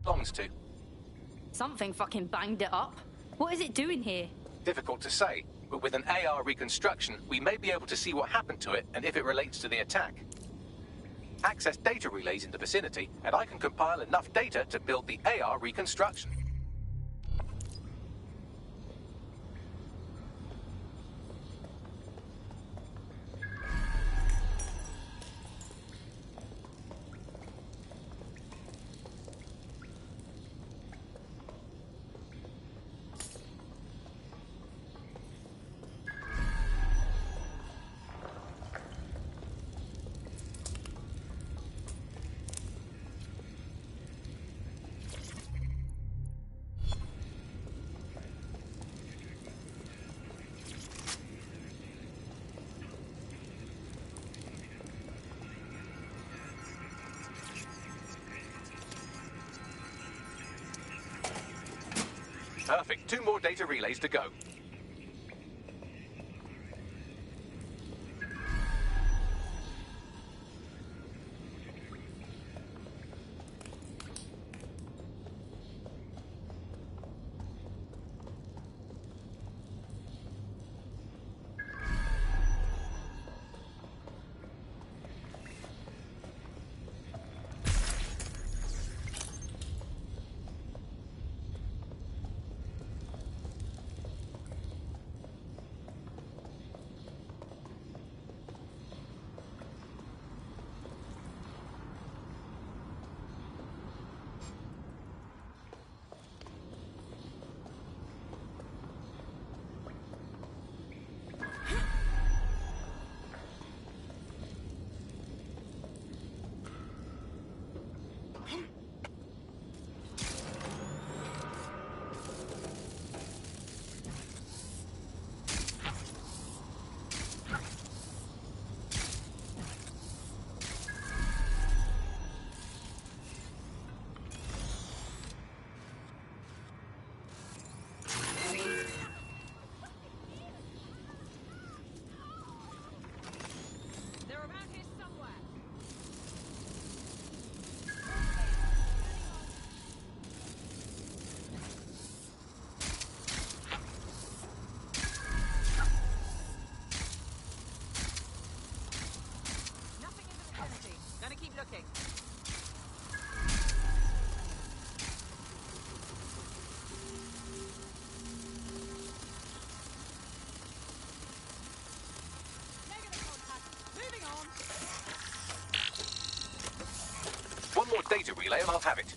belongs to. Something fucking banged it up. What is it doing here? Difficult to say, but with an AR reconstruction, we may be able to see what happened to it and if it relates to the attack. Access data relays in the vicinity, and I can compile enough data to build the AR reconstruction. Perfect. 2 more data relays to go. Keep looking. Negative contact. Moving on. One more data relay and I'll have it.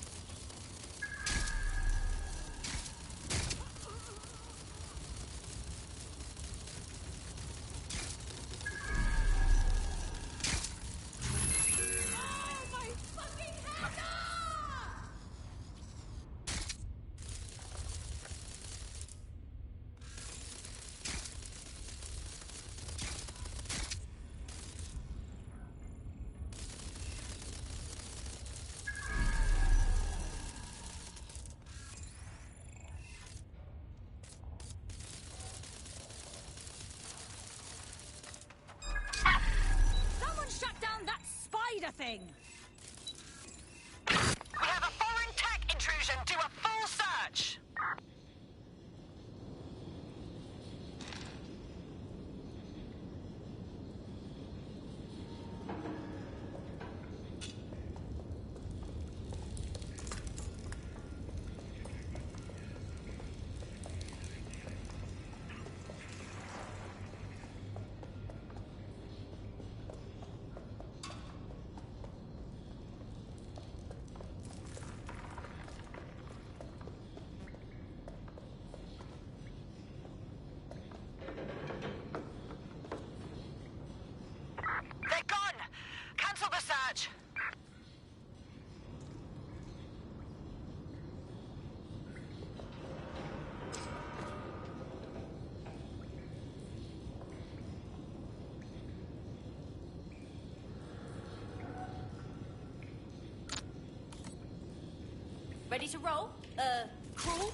Someone shut down that spider thing! We have a foreign tech intrusion. Do a full search. They're gone. Cancel the search. Ready to roll? Crawl?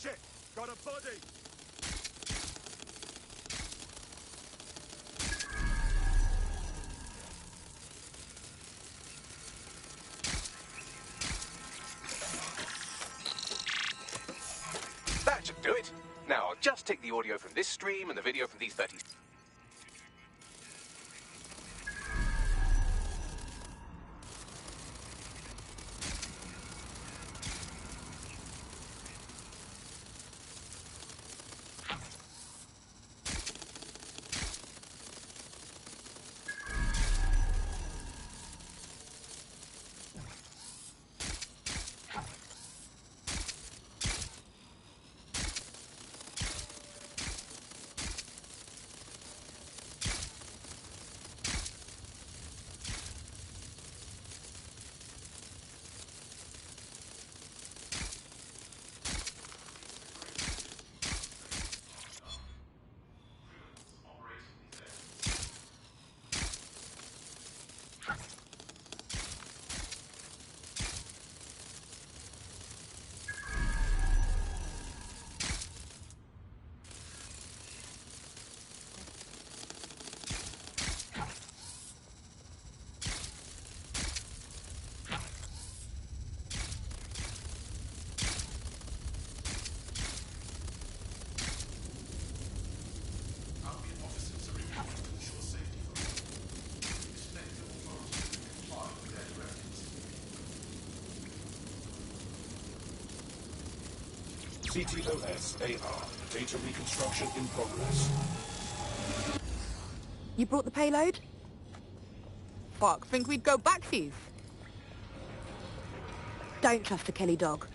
Shit! Got a body! That should do it. Now, I'll just take the audio from this stream and the video from these 30... CTOS-AR. Data reconstruction in progress. You brought the payload? Fuck, think we'd go back for you? Don't trust the Kelly dog.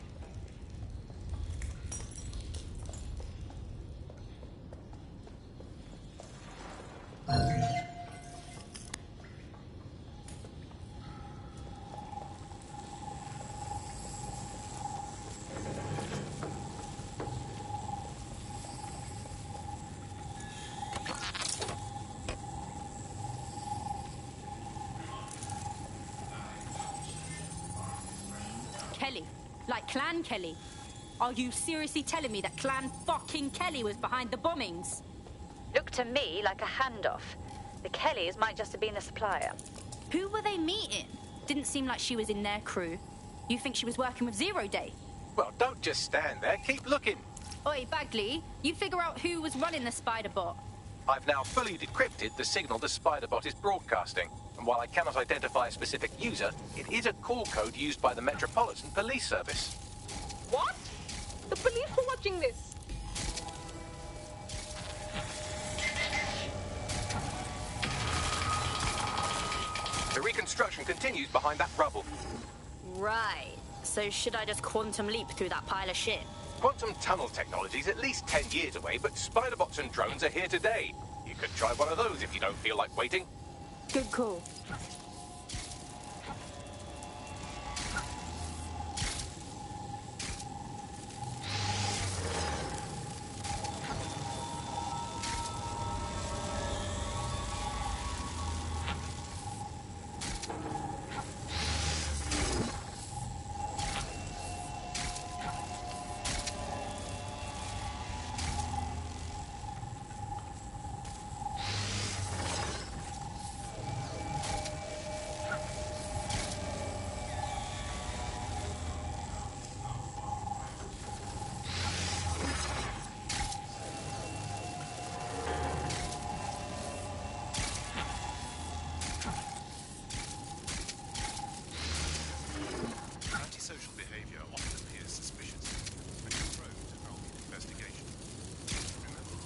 Kelly. Like Clan Kelly. Are you seriously telling me that Clan fucking Kelly was behind the bombings? Looked to me like a handoff. The Kellys might just have been the supplier. Who were they meeting? Didn't seem like she was in their crew. You think she was working with Zero Day? Well, don't just stand there. Keep looking. Oi, Bagley, you figure out who was running the spider bot. I've now fully decrypted the signal the Spiderbot is broadcasting. And while I cannot identify a specific user, it is a call code used by the Metropolitan Police Service. What? The police were watching this. The reconstruction continues behind that rubble. Right. So should I just quantum leap through that pile of shit? Quantum tunnel technology is at least 10 years away, but Spiderbots and drones are here today. You could try one of those if you don't feel like waiting. Good call. Antisocial behavior often appears suspicious, and is prone to Albion investigation. Remember.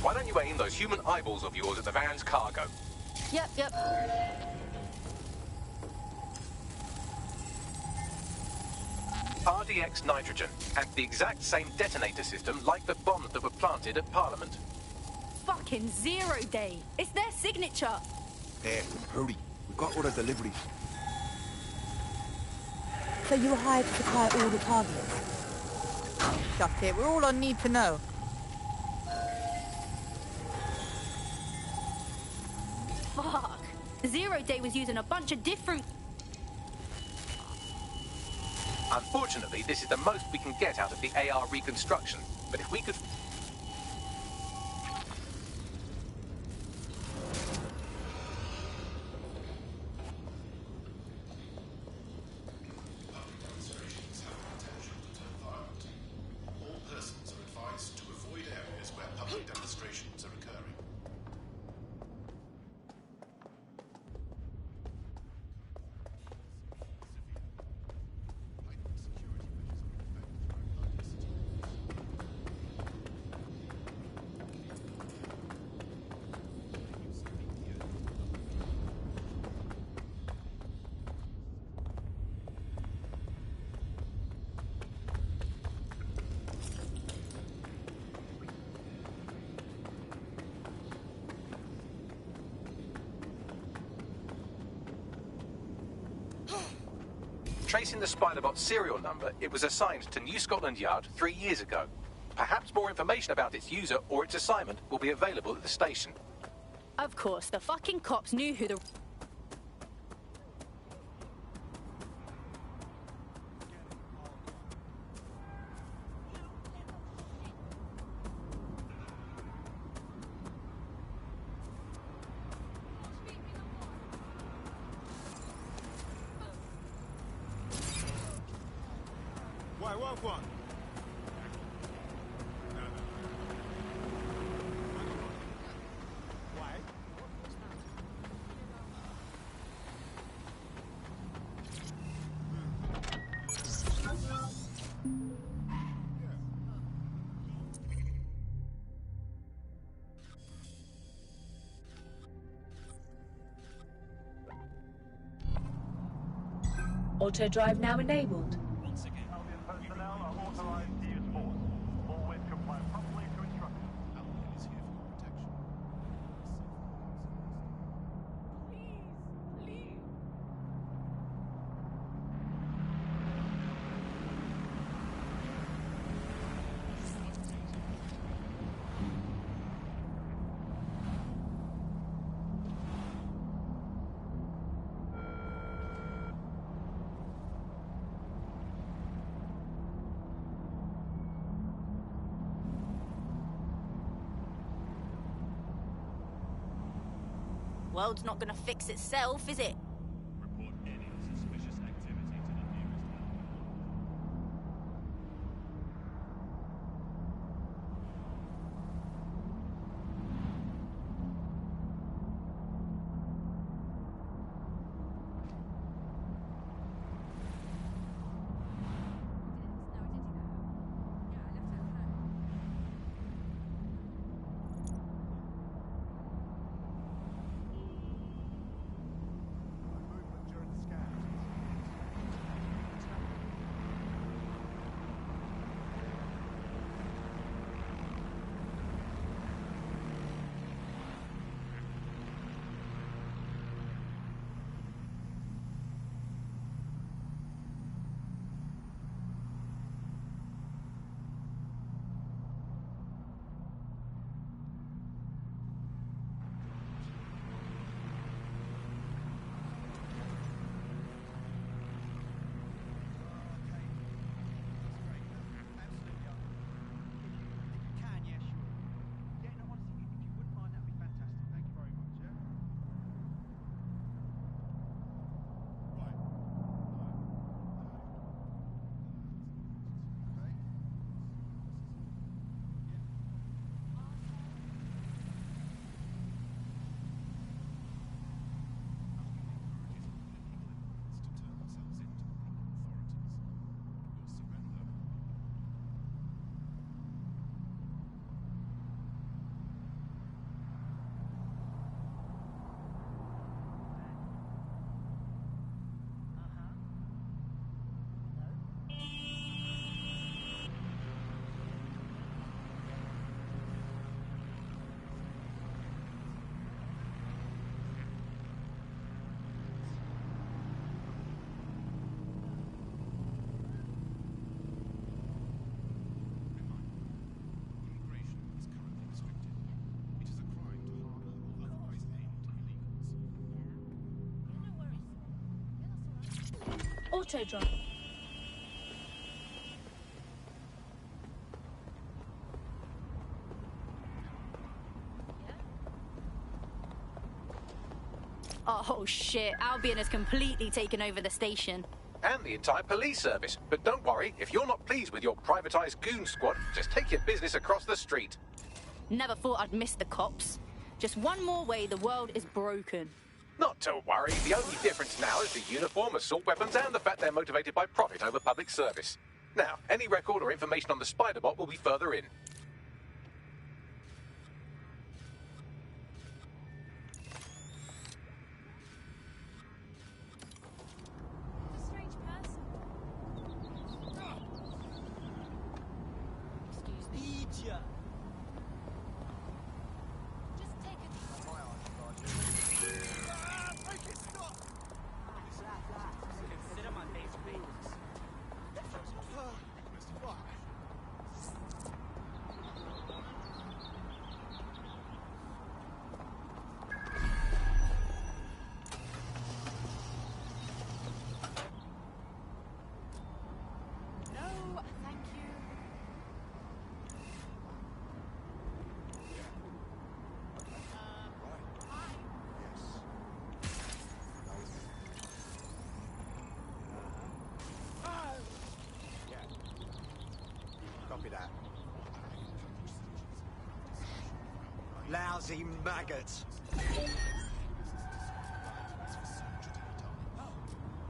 Why don't you aim those human eyeballs of yours at the van's cargo? Yep. RDX nitrogen, and the exact same detonator system like the bombs that were planted at Parliament. Fucking Zero Day. It's their signature. There, hurry. We've got other deliveries. So you were hired to supply all the targets? Just it, we're all on need to know. Fuck. Zero Day was using a bunch of different... Unfortunately, this is the most we can get out of the AR reconstruction. But if we could... Demonstrations have the potential to turn violent. All persons are advised to avoid areas where public demonstrations are occurring. tracing the Spider-Bot serial number, it was assigned to New Scotland Yard 3 years ago. Perhaps more information about its user or its assignment will be available at the station. Of course, the fucking cops knew who the... Why, walk one? Why? Auto drive now enabled. Albion personnel are authorized to use force. Always comply promptly to instructions. Albion is here for your protection. World's not gonna fix itself, is it? Report any suspicious activity to the nearest Albion. Movement during the scan. Auto drive. Oh shit, Albion has completely taken over the station. And the entire police service. But don't worry, if you're not pleased with your privatized goon squad, just take your business across the street. Never thought I'd miss the cops. Just one more way the world is broken. Not to worry, the only difference now is the uniform, assault weapons, and the fact they're motivated by profit over public service. Now, any record or information on the Spider-Bot will be further in. Consider my base rate. Lousy maggots.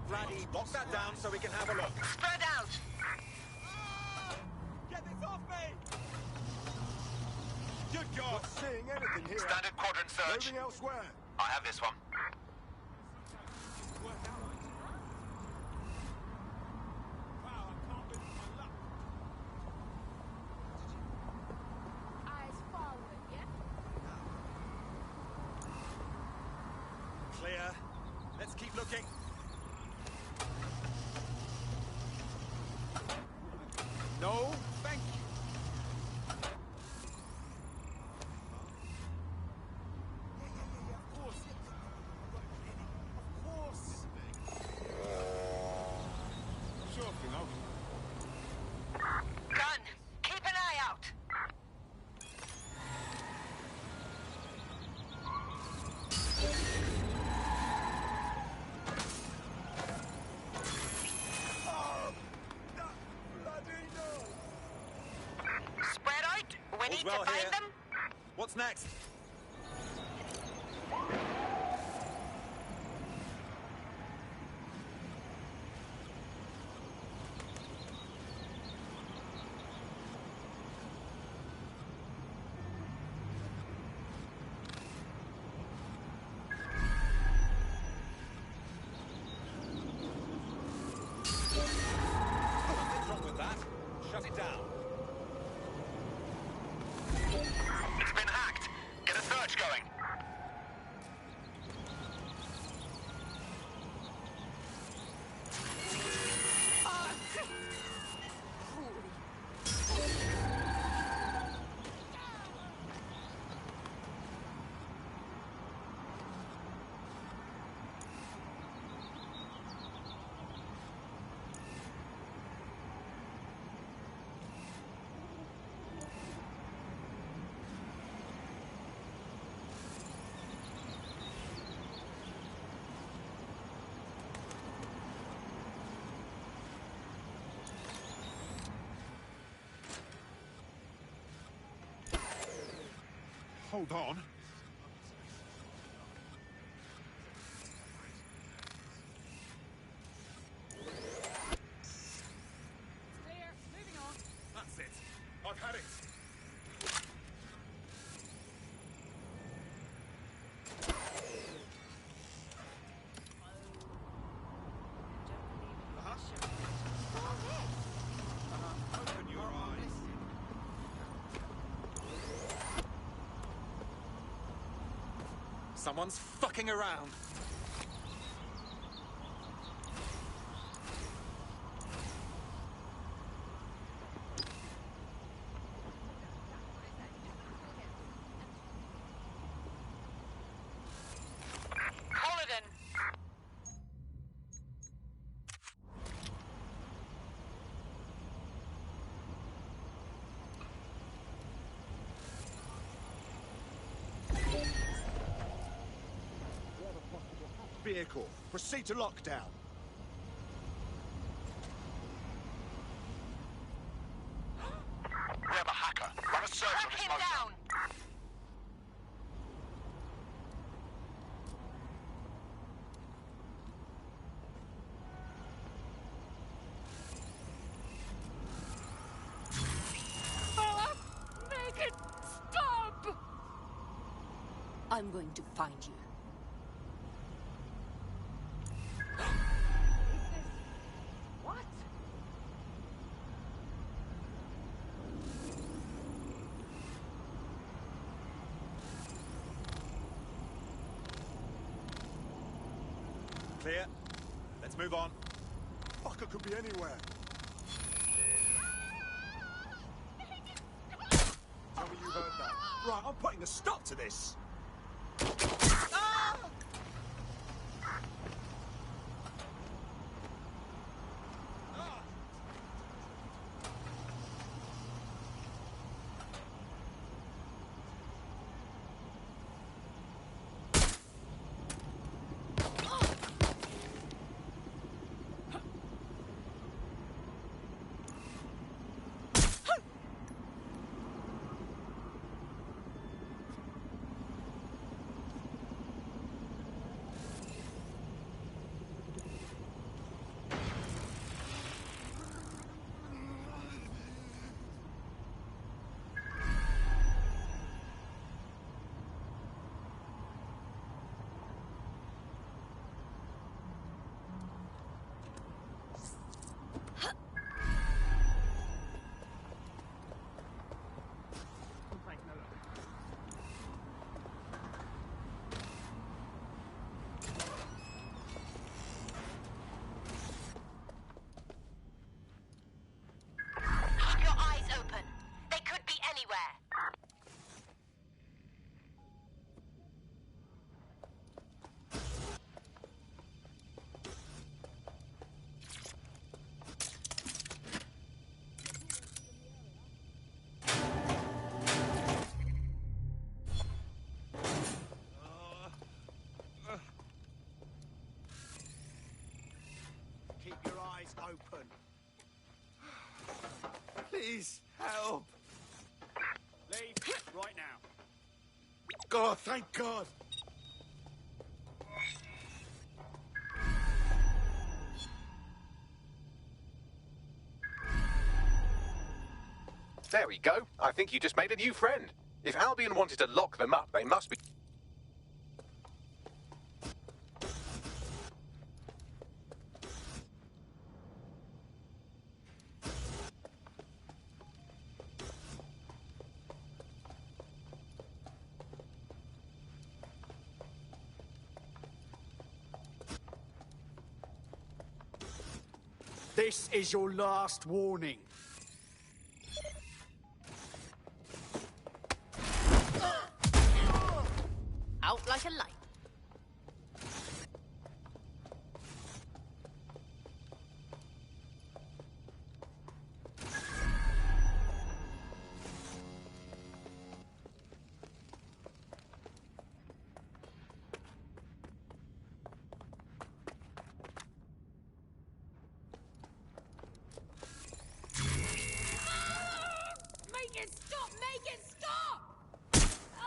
Vladdy, lock that down so we can have a look. Spread out! Get this off me! Good God! Not seeing anything here. Standard quadrant search. Moving elsewhere. I have this one. Eyes forward, yeah? Clear. Let's keep looking. No, thank you. Gun! Keep an eye out! Spread out! We need to well find here. them! What's next? Nothing's wrong with that. Shut it down. It's been hacked. Get a search going. Hold on. Clear. Moving on. That's it. I've had it. Open your eyes. Someone's fucking around. Culloden! Vehicle. Proceed to lockdown. We have a hacker. Run a search on Track this him motor. down! Make it stop! I'm going to find you. What? Clear. Let's move on. Fucker could be anywhere. Tell me you heard that. Right, I'm putting a stop to this. open. Please, help. Leave right now. God, thank God. There we go. I think you just made a new friend. If Albion wanted to lock them up, they must be... This is your last warning. Out like a light. Make it stop! Make it stop!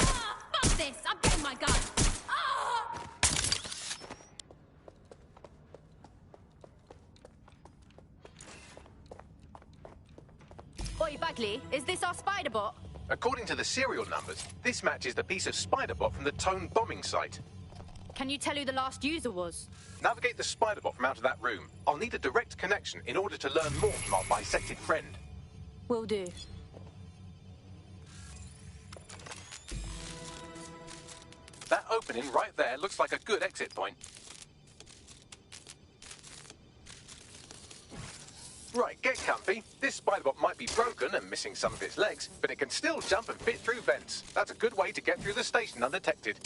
Ah, fuck this! I'm getting my gun! Ah! Oi, Bagley, is this our spider bot? According to the serial numbers, this matches the piece of spider bot from the Tone bombing site. Can you tell who the last user was? Navigate the spider bot from out of that room. I'll need a direct connection in order to learn more from our bisected friend. Will do. That opening right there looks like a good exit point. Right, get comfy. This spider bot might be broken and missing some of its legs, but it can still jump and fit through vents. That's a good way to get through the station undetected.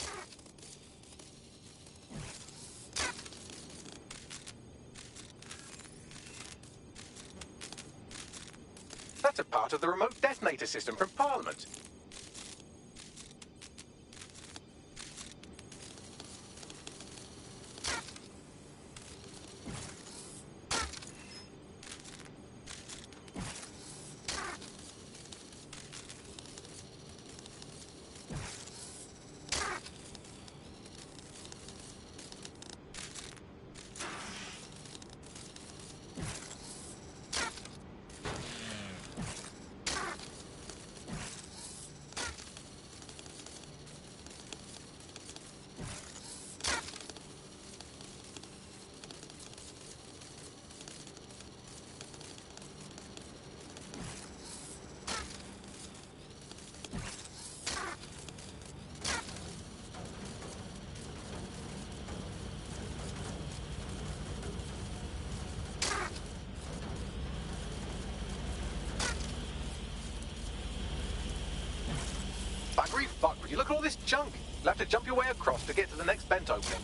That's a part of the remote detonator system from Parliament. Buggery fuck, would you look at all this junk? You'll have to jump your way across to get to the next vent opening.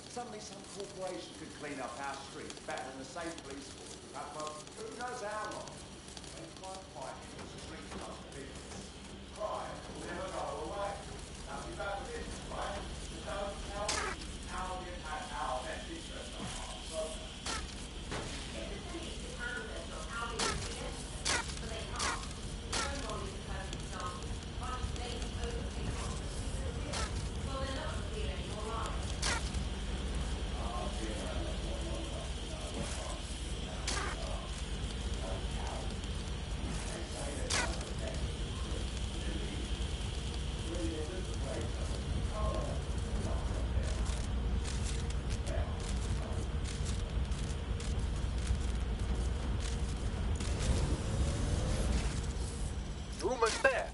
Suddenly some corporation could clean up our streets better than the same police force. Well, who knows how long? When crime fighting was a street club business. Crime will never go away. Now we back with this, right? So tell me how we had our best interest on our soul.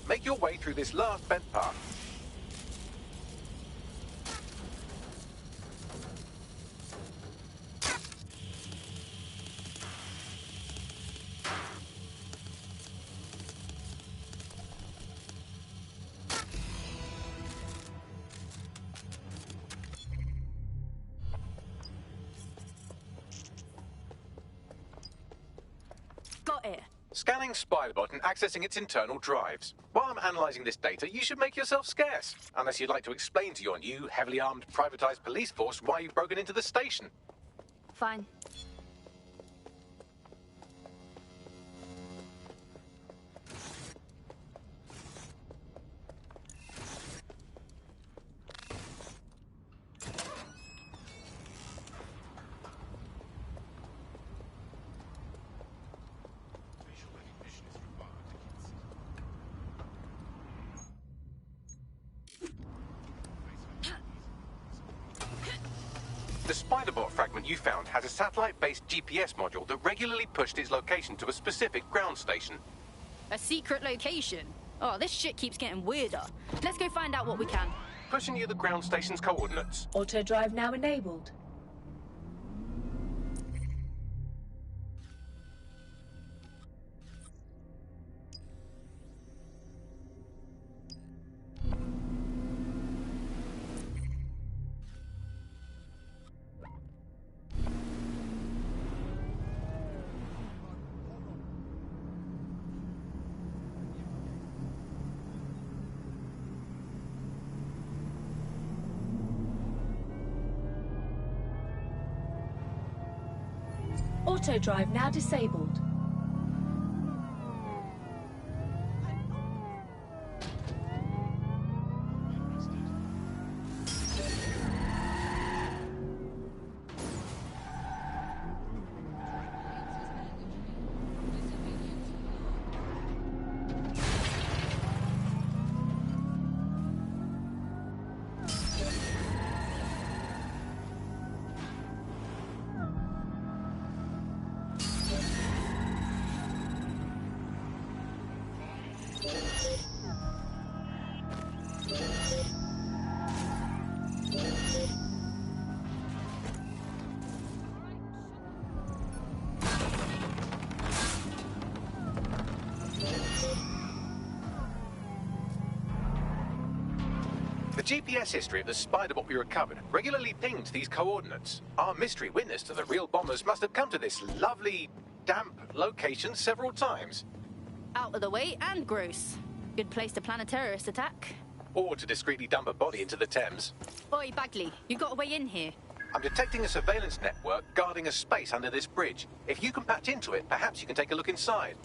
make your way through this last bent path. Got it. Scanning Spiderbot and accessing its internal drives. While I'm analysing this data, you should make yourself scarce. Unless you'd like to explain to your new, heavily armed, privatised police force why you've broken into the station. Fine. The Spiderbot fragment you found has a satellite-based GPS module that regularly pushed its location to a specific ground station. A secret location? Oh, this shit keeps getting weirder. Let's go find out what we can. Pushing you the ground station's coordinates. Auto drive now enabled. Auto drive now disabled. The GPS history of the Spiderbot we recovered regularly pinged these coordinates. Our mystery witness to the real bombers must have come to this lovely, damp location several times. Out of the way and gross. Good place to plan a terrorist attack. Or to discreetly dump a body into the Thames. Oi, Bagley, you got a way in here. I'm detecting a surveillance network guarding a space under this bridge. If you can patch into it, perhaps you can take a look inside.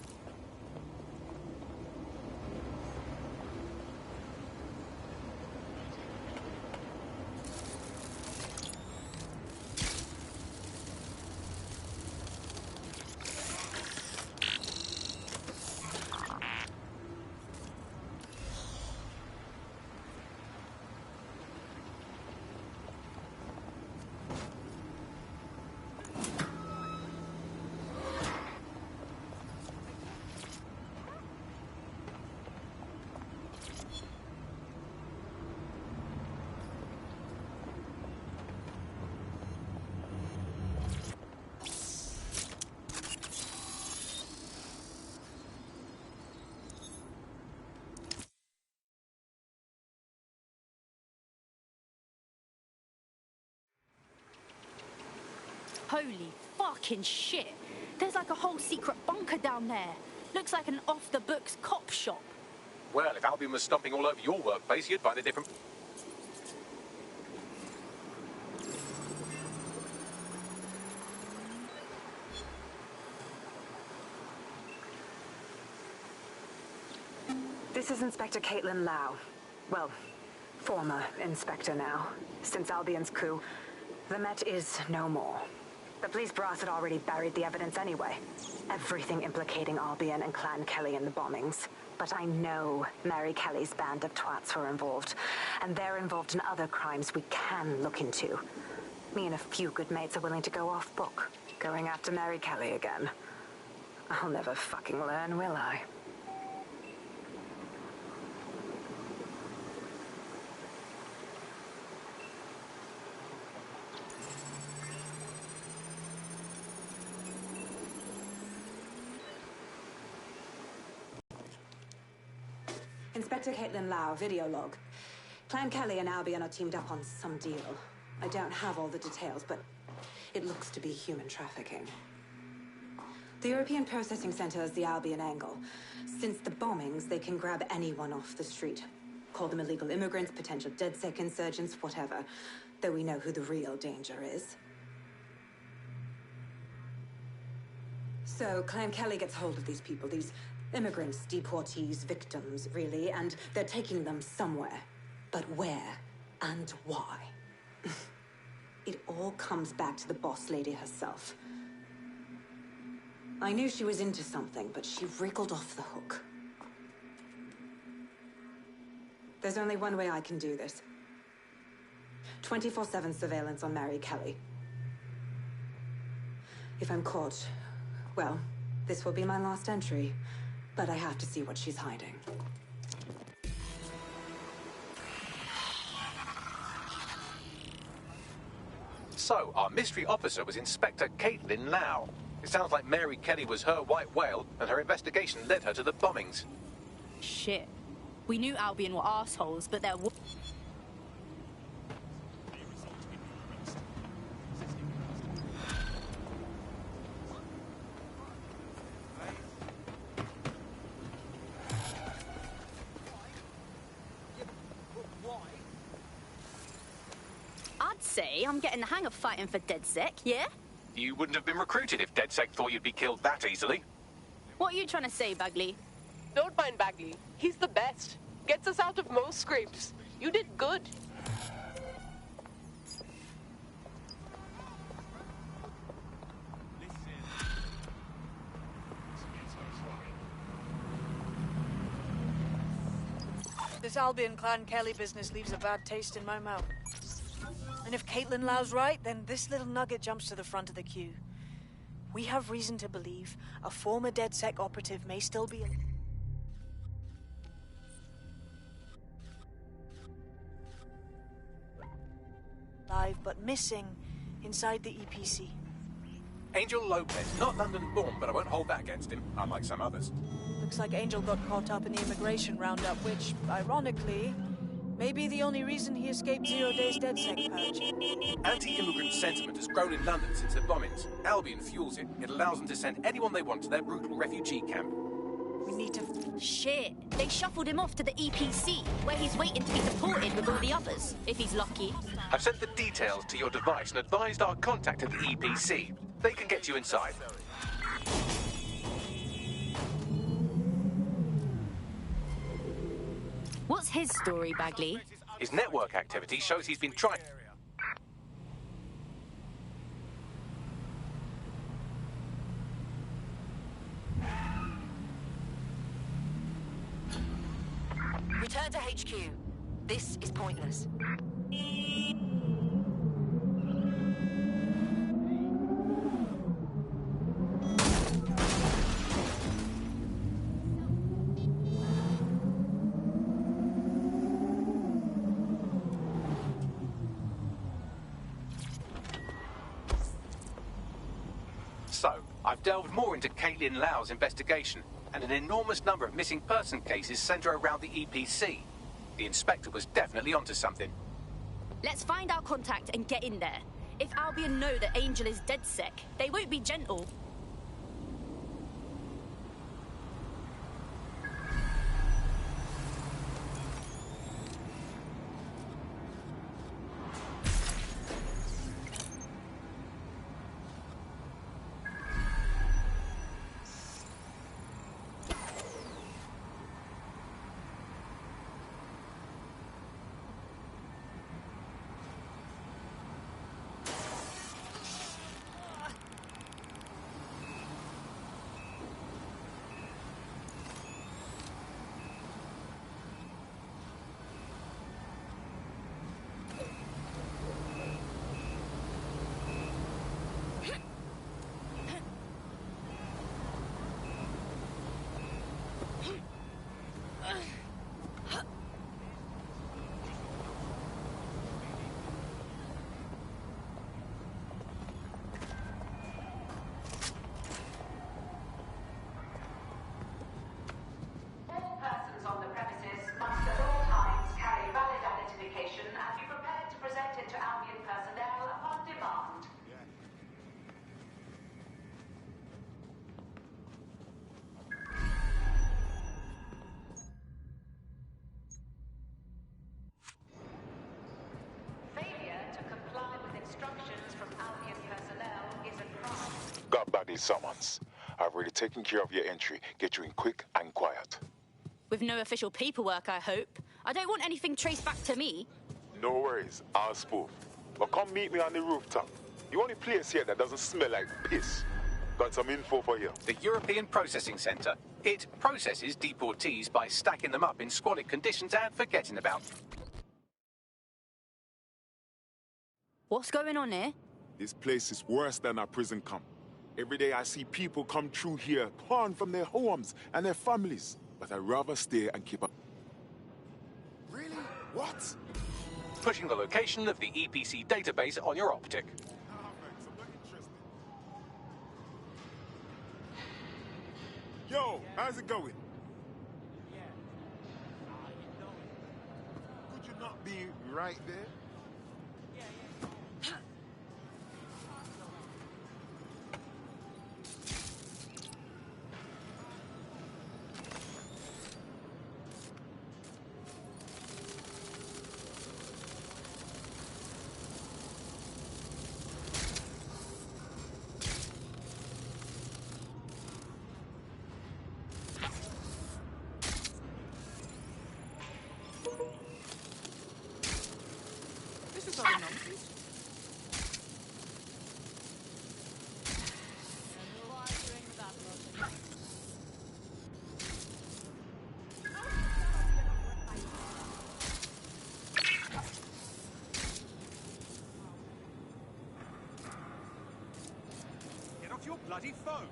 Holy fucking shit. There's like a whole secret bunker down there. Looks like an off-the-books cop shop. Well, if Albion was stomping all over your workplace, you'd find it different. This is Inspector Caitlin Lau. Well, former inspector now. Since Albion's coup, the Met is no more. The police brass had already buried the evidence anyway. Everything implicating Albion and Clan Kelly in the bombings. But I know Mary Kelly's band of twats were involved. And they're involved in other crimes we can look into. Me and a few good mates are willing to go off book. Going after Mary Kelly again. I'll never fucking learn, will I? Inspector Caitlin Lau, video log. Clan Kelly and Albion are teamed up on some deal. I don't have all the details, but it looks to be human trafficking. The European Processing Center is the Albion angle. Since the bombings, they can grab anyone off the street. Call them illegal immigrants, potential DedSec insurgents, whatever. Though we know who the real danger is. So, Clan Kelly gets hold of these people, these immigrants, deportees, victims, really, and they're taking them somewhere. But where and why? It all comes back to the boss lady herself. I knew she was into something, but she wriggled off the hook. There's only one way I can do this. 24/7 surveillance on Mary Kelly. If I'm caught, well, this will be my last entry. But I have to see what she's hiding. So, our mystery officer was Inspector Caitlin Lau. It sounds like Mary Kelly was her white whale, and her investigation led her to the bombings. Shit. We knew Albion were assholes, but they're... I'd say I'm getting the hang of fighting for DedSec, yeah? You wouldn't have been recruited if DedSec thought you'd be killed that easily. What are you trying to say, Bagley? Don't mind Bagley. He's the best. Gets us out of most scrapes. You did good. This Albion Clan Kelly business leaves a bad taste in my mouth. And if Caitlin Lau's right, then this little nugget jumps to the front of the queue. We have reason to believe a former DedSec operative may still be alive, but missing inside the EPC. Angel Lopez, not London-born, but I won't hold that against him, unlike some others. Looks like Angel got caught up in the immigration roundup, which, ironically, may be the only reason he escaped 0 Days DedSec purge. Anti-immigrant sentiment has grown in London since the bombings. Albion fuels it. It allows them to send anyone they want to their brutal refugee camp. We need to... Shit. They shuffled him off to the EPC, where he's waiting to be deported with all the others, if he's lucky. I've sent the details to your device and advised our contact at the EPC. They can get you inside. What's his story, Bagley? His network activity shows he's been trying... Return to HQ. This is pointless. So, I've delved more into Caitlin Lau's investigation, and an enormous number of missing person cases center around the EPC. The inspector was definitely onto something. Let's find our contact and get in there. If Albion know that Angel is DedSec, they won't be gentle. these summons. I've already taken care of your entry. Get you in quick and quiet. With no official paperwork, I hope. I don't want anything traced back to me. No worries, I'll spoof. But come meet me on the rooftop. The only place here that doesn't smell like piss. Got some info for you. The European Processing Centre. It processes deportees by stacking them up in squalid conditions and forgetting about them. What's going on here? This place is worse than a prison camp. Every day I see people come through here, torn from their homes and their families. But I'd rather stay and keep up. Really? What? Pushing the location of the EPC database on your optic. Yo, how's it going? Could you not be right there? Get off your bloody phone!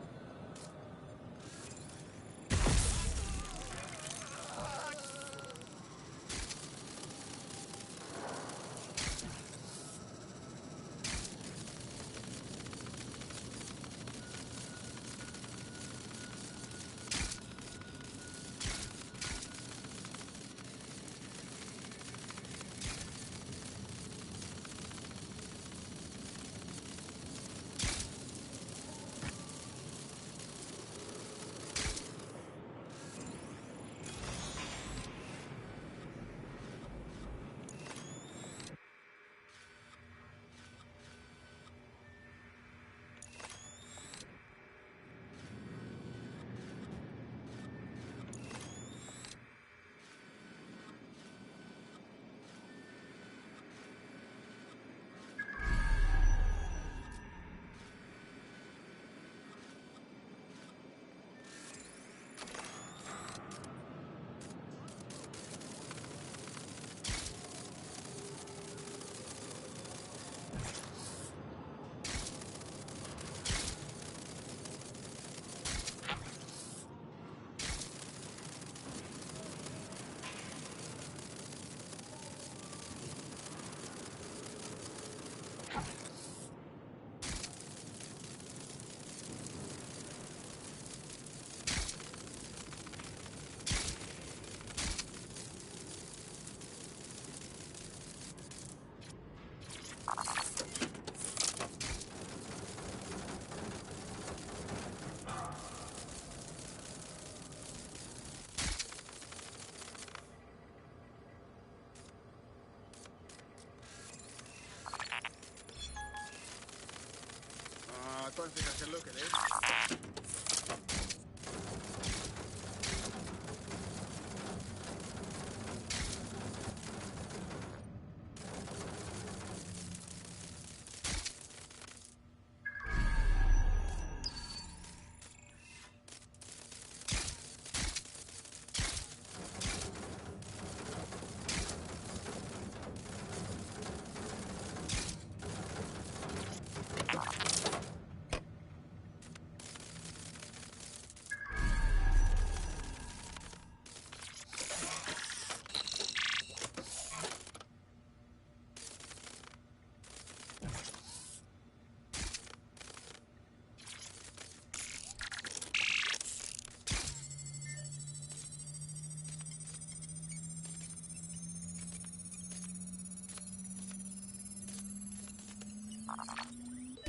I don't think I can look at this.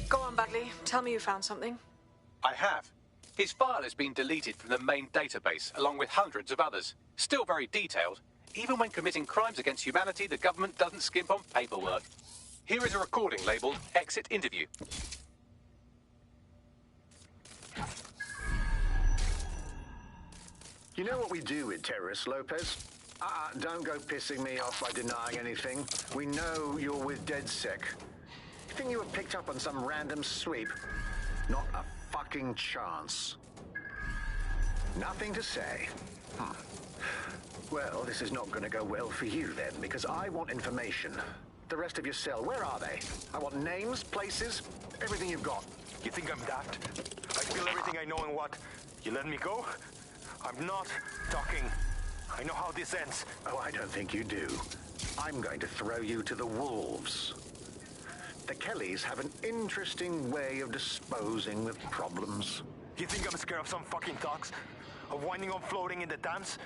Go on, Bagley. Tell me you found something. I have. His file has been deleted from the main database, along with hundreds of others. Still very detailed. Even when committing crimes against humanity, the government doesn't skimp on paperwork. Here is a recording labelled Exit Interview. You know what we do with terrorists, Lopez? Don't go pissing me off by denying anything. We know you're with DedSec. You think you were picked up on some random sweep? Not a fucking chance. Nothing to say. Well, this is not going to go well for you then, because I want information. The rest of your cell, where are they? I want names, places, everything you've got. You think I'm daft? I feel everything I know and what? You let me go? I'm not talking. I know how this ends. Oh, I don't think you do. I'm going to throw you to the wolves. The Kellys have an interesting way of disposing with problems. You think I'm scared of some fucking thugs? Of winding up floating in the dance?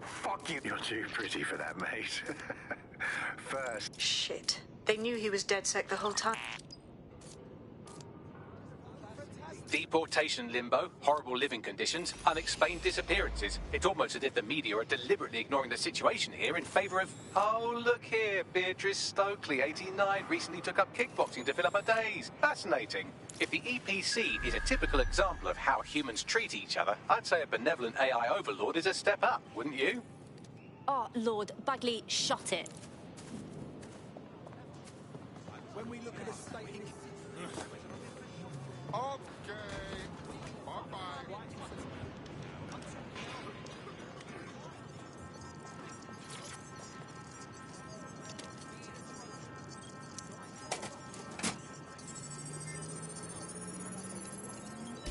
Fuck you. You're too pretty for that, mate. First... Shit. They knew he was DedSec the whole time. Deportation limbo, horrible living conditions, unexplained disappearances. It's almost as if the media are deliberately ignoring the situation here in favour of... Oh, look here, Beatrice Stokely, 89, recently took up kickboxing to fill up her days. Fascinating. If the EPC is a typical example of how humans treat each other, I'd say a benevolent AI overlord is a step up, wouldn't you? Oh, Lord, Bagley, shut it. When we look at a state... Okay. Bye-bye.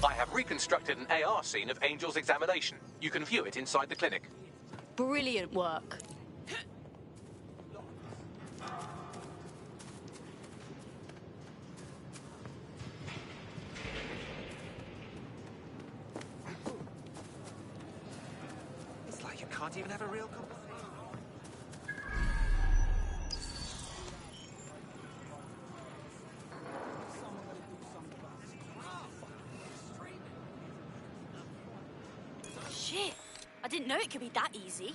I have reconstructed an AR scene of Angel's examination. You can view it inside the clinic. Brilliant work. It's like you can't even have a real conversation. Shit. I didn't know it could be that easy.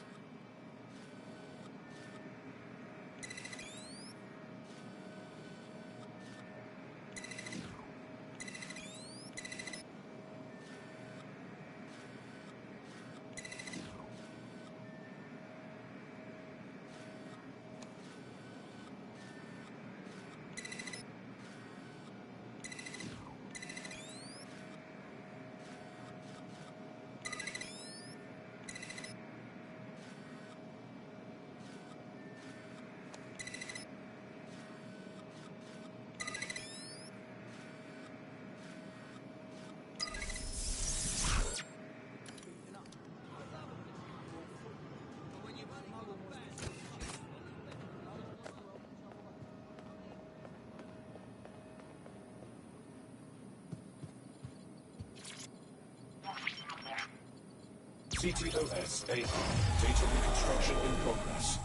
CTOS AR. Data reconstruction in progress.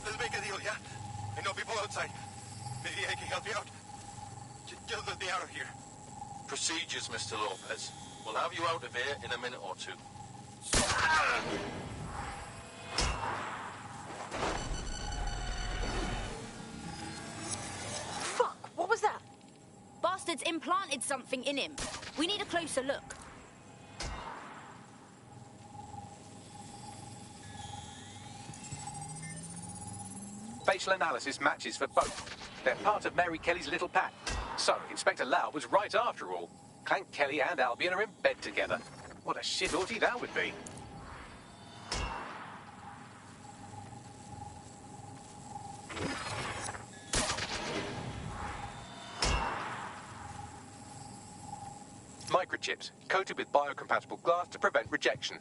Let's make a deal, yeah? I know people outside. Maybe I can help you out. Just let me out of here. Procedures, Mr. Lopez. We'll have you out of here in a minute or two. Fuck, what was that? Bastards implanted something in him. We need a closer look. Facial analysis matches for both. They're part of Mary Kelly's little pack. So, Inspector Lau was right after all. Clank Kelly and Albion are in bed together. What a shit orgy that would be. Microchips, coated with biocompatible glass to prevent rejection.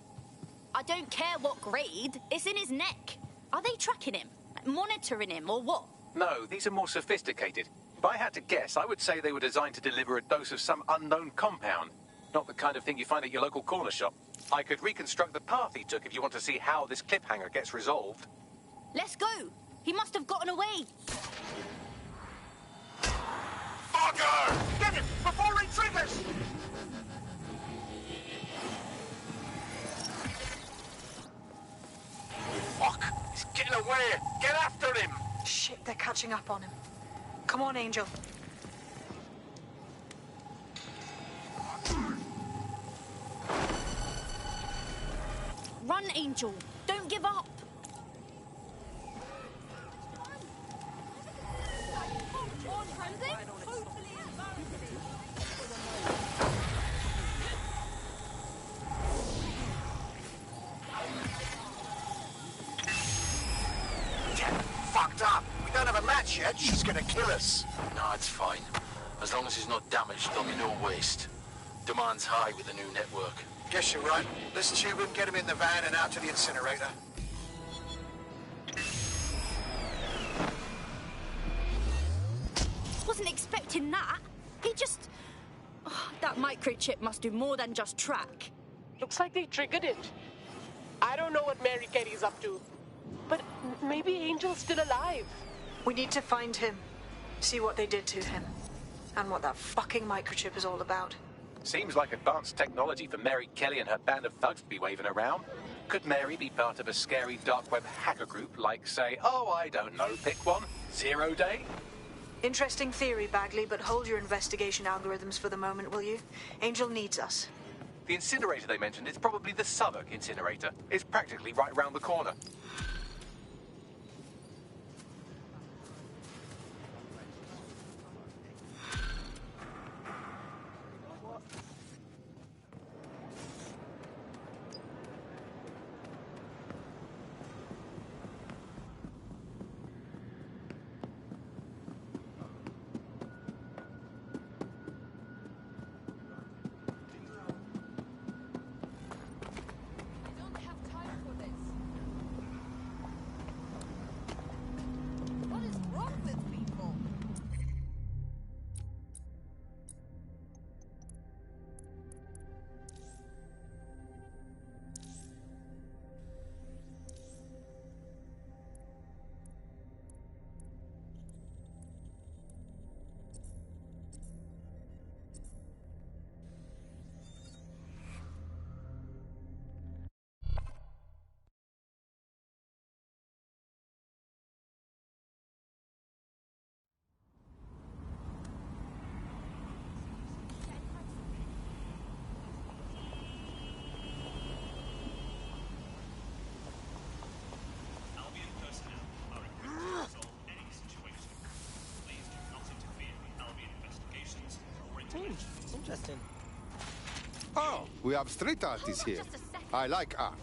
I don't care what grade. It's in his neck. Are they tracking him? Monitoring him, or what? No, these are more sophisticated. If I had to guess, I would say they were designed to deliver a dose of some unknown compound. Not the kind of thing you find at your local corner shop. I could reconstruct the path he took if you want to see how this cliffhanger gets resolved. Let's go. He must have gotten away. Fucker! Get him before he triggers! Fuck! He's getting away! Get after him! Shit, they're catching up on him. Come on, Angel. Angel. Don't give up. Fucked up. We don't have a match yet. She's gonna kill us. No, it's fine. As long as it's not damaged, there'll be no waste. Demand's high with the new network. Guess you're right. Let's tube him, get him in the van and out to the incinerator. Wasn't expecting that. He just... Oh, that microchip must do more than just track. Looks like they triggered it. I don't know what Mary Carey's up to. But maybe Angel's still alive. We need to find him. See what they did to him. And what that fucking microchip is all about. Seems like advanced technology for Mary Kelly and her band of thugs to be waving around. Could Mary be part of a scary dark web hacker group like, say, oh, I don't know, pick one, Zero Day? Interesting theory, Bagley, but hold your investigation algorithms for the moment, will you? Angel needs us. The incinerator they mentioned is probably the Southwark incinerator. It's practically right round the corner. Albion personnel are equipped to resolve any situation. Please do not interfere with Albion investigations or interventions. Interesting. Oh, we have street artists here. I like art.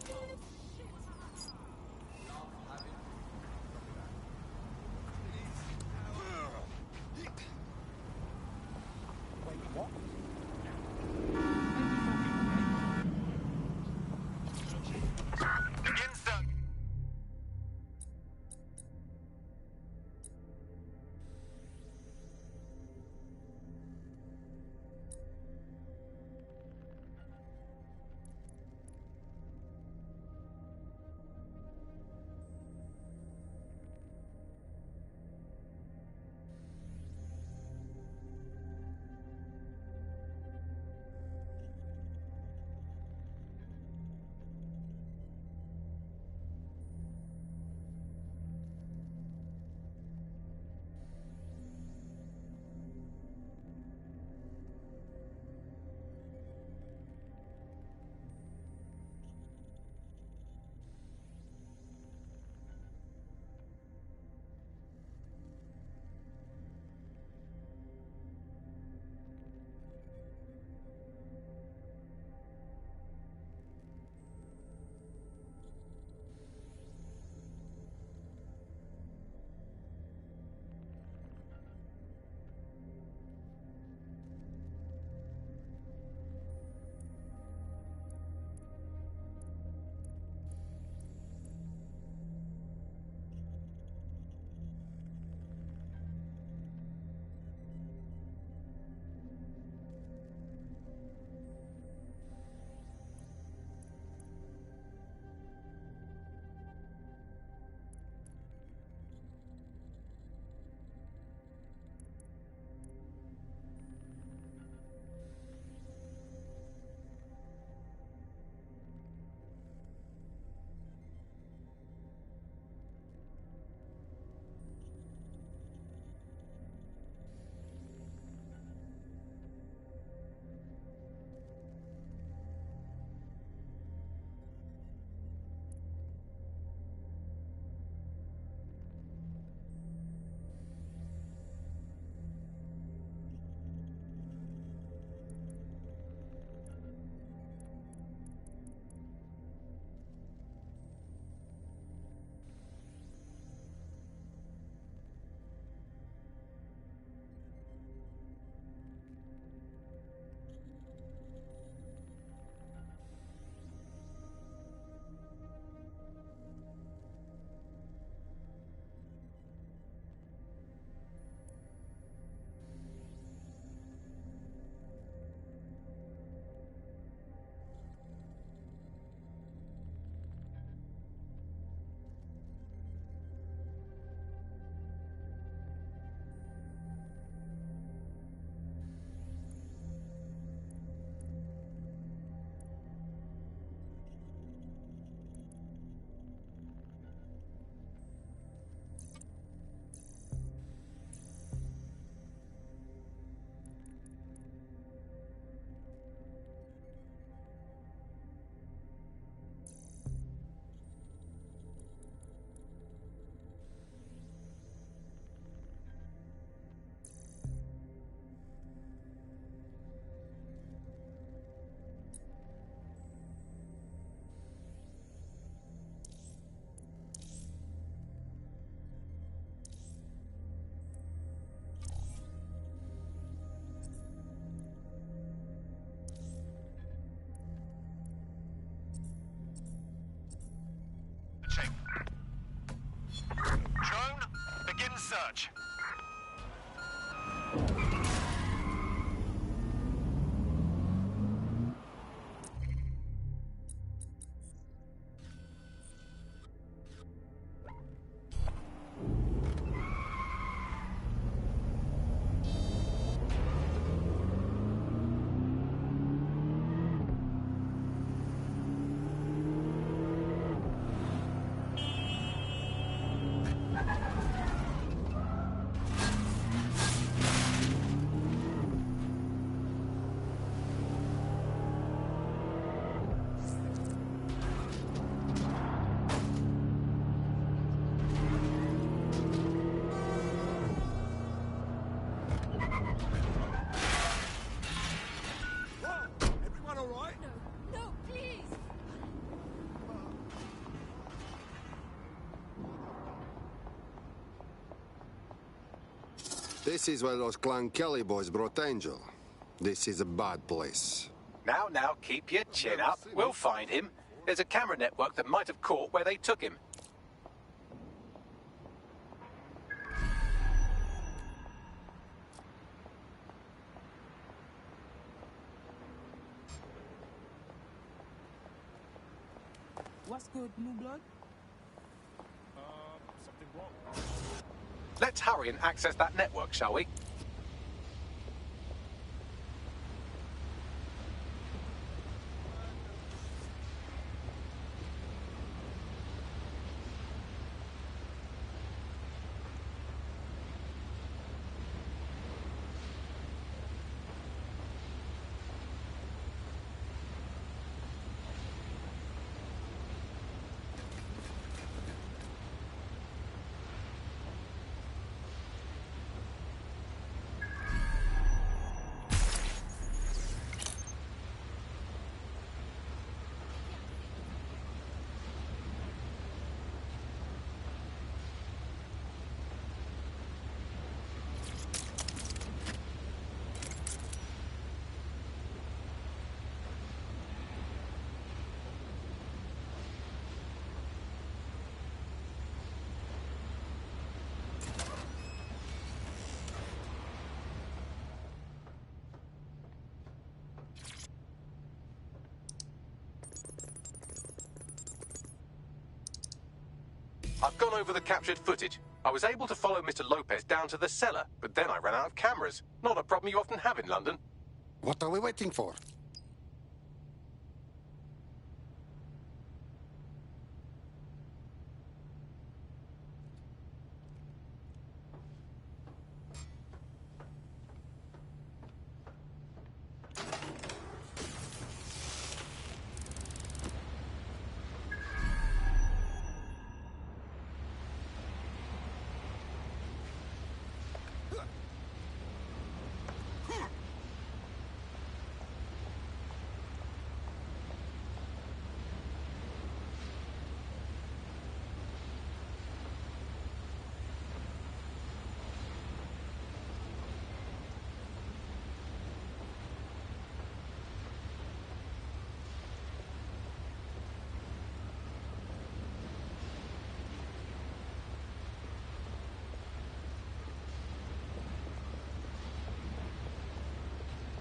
search. Everyone all right? No, please! This is where those Clan Kelly boys brought Angel. This is a bad place. Now, keep your chin up. We'll find him. There's a camera network that might have caught where they took him. What's good, Blue Blood? Something wrong. Let's hurry and access that network, shall we? I've gone over the captured footage. I was able to follow Mr. Lopez down to the cellar, but then I ran out of cameras. Not a problem you often have in London. What are we waiting for?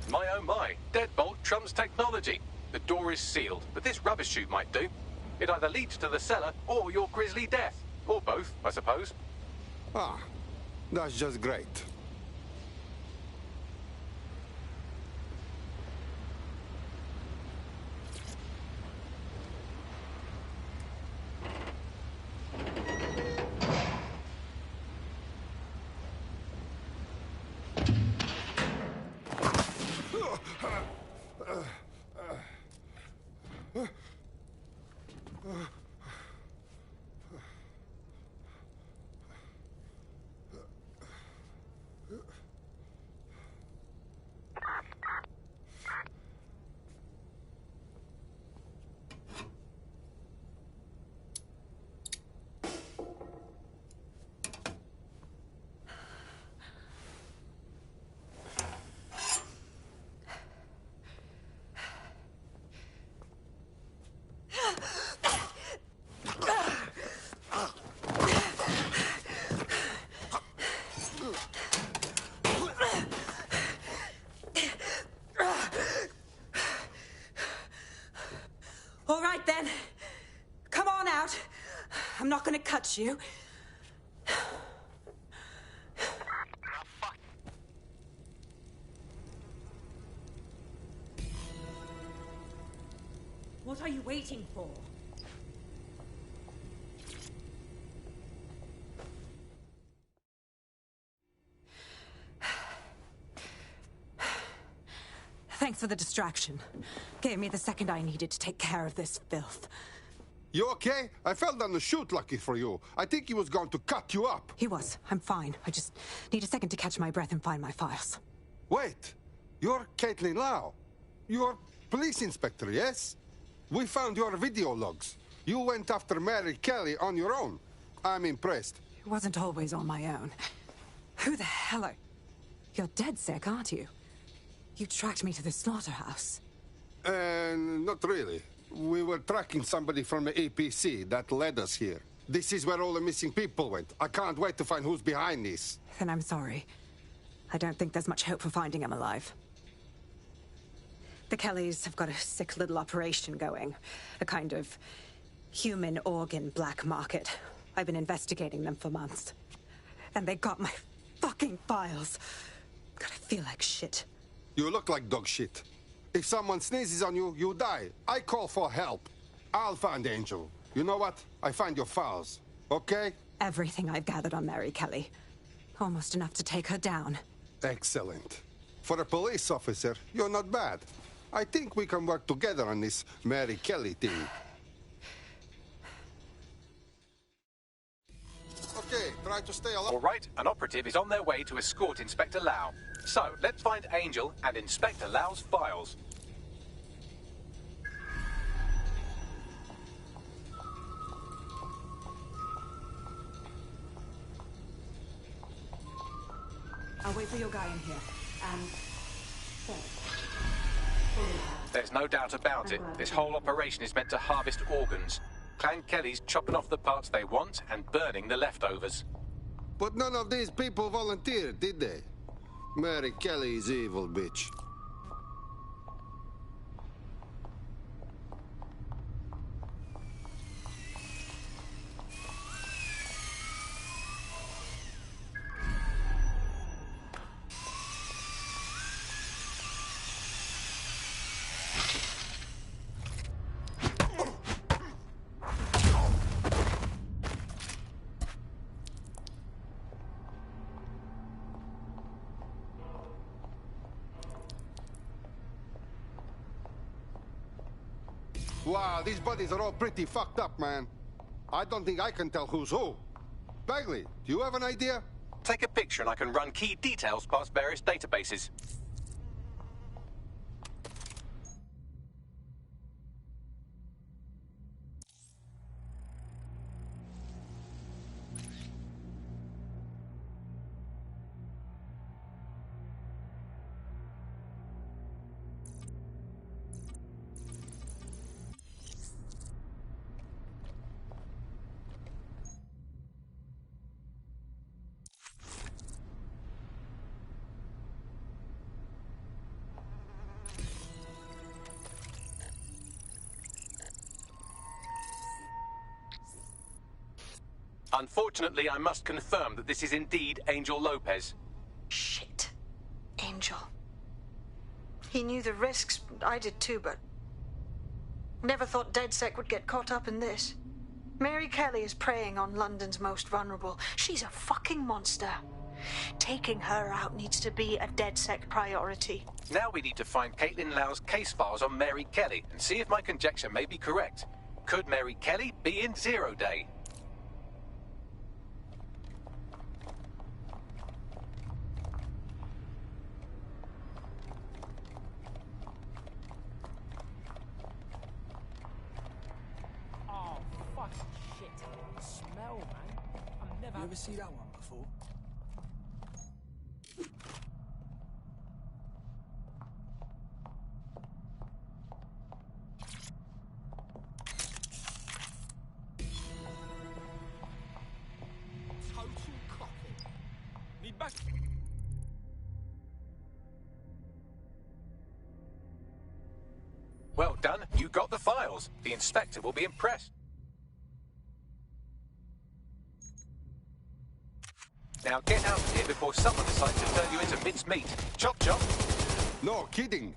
My oh my, deadbolt trumps technology. The door is sealed, but this rubbish chute might do. It either leads to the cellar or your grisly death. Or both, I suppose. Ah, that's just great. right then. Come on out. I'm not gonna cut you. What are you waiting for? Thanks for the distraction. Gave me the second I needed to take care of this filth. You okay? I fell down the chute, lucky for you. I think he was going to cut you up. He was. I'm fine. I just need a second to catch my breath and find my files. Wait. You're Caitlin Lau. You're police inspector, yes? We found your video logs. You went after Mary Kelly on your own. I'm impressed. It wasn't always on my own. Who the hell are... You're DedSec, aren't you? You tracked me to the slaughterhouse. Not really. We were tracking somebody from the APC that led us here. This is where all the missing people went. I can't wait to find who's behind this. Then I'm sorry. I don't think there's much hope for finding him alive. The Kellys have got a sick little operation going. A kind of human organ black market. I've been investigating them for months. And they got my fucking files. God, I feel like shit. You look like dog shit. If someone sneezes on you, you die. I call for help. I'll find Angel. You know what? I find your files. Okay? Everything I've gathered on Mary Kelly. Almost enough to take her down. Excellent. For a police officer, you're not bad. I think we can work together on this Mary Kelly thing. Okay, try to stay alive. All right, an operative is on their way to escort Inspector Lau. So, let's find Angel and Inspector Lau's files. I'll wait for your guy in here. And... There's no doubt about it. This whole operation is meant to harvest organs. Clan Kelly's chopping off the parts they want and burning the leftovers. But none of these people volunteered, did they? Mary Kelly is evil, bitch. Wow, these bodies are all pretty fucked up, man. I don't think I can tell who's who. Bagley, do you have an idea? Take a picture and I can run key details past various databases. Unfortunately, I must confirm that this is indeed Angel Lopez. Shit. Angel. He knew the risks. I did too, but... Never thought DedSec would get caught up in this. Mary Kelly is preying on London's most vulnerable. She's a fucking monster. Taking her out needs to be a DedSec priority. Now we need to find Caitlin Lau's case files on Mary Kelly and see if my conjecture may be correct. Could Mary Kelly be in Zero Day? You ever see that one before? Total cocky. Need back. Well done. You got the files. The inspector will be impressed. Now get out of here before someone decides to turn you into mincemeat. Chop chop. No, kidding.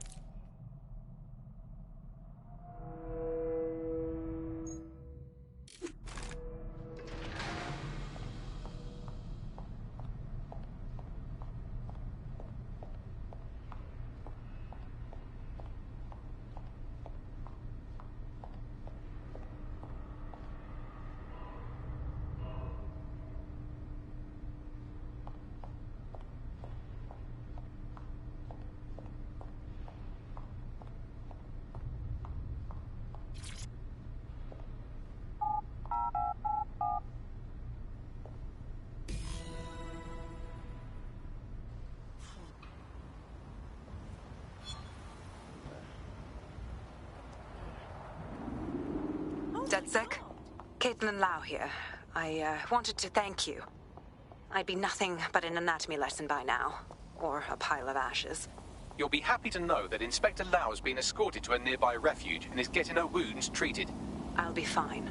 DedSec? Caitlin Lau here. I wanted to thank you. I'd be nothing but an anatomy lesson by now. Or a pile of ashes. You'll be happy to know that Inspector Lau has been escorted to a nearby refuge and is getting her wounds treated. I'll be fine.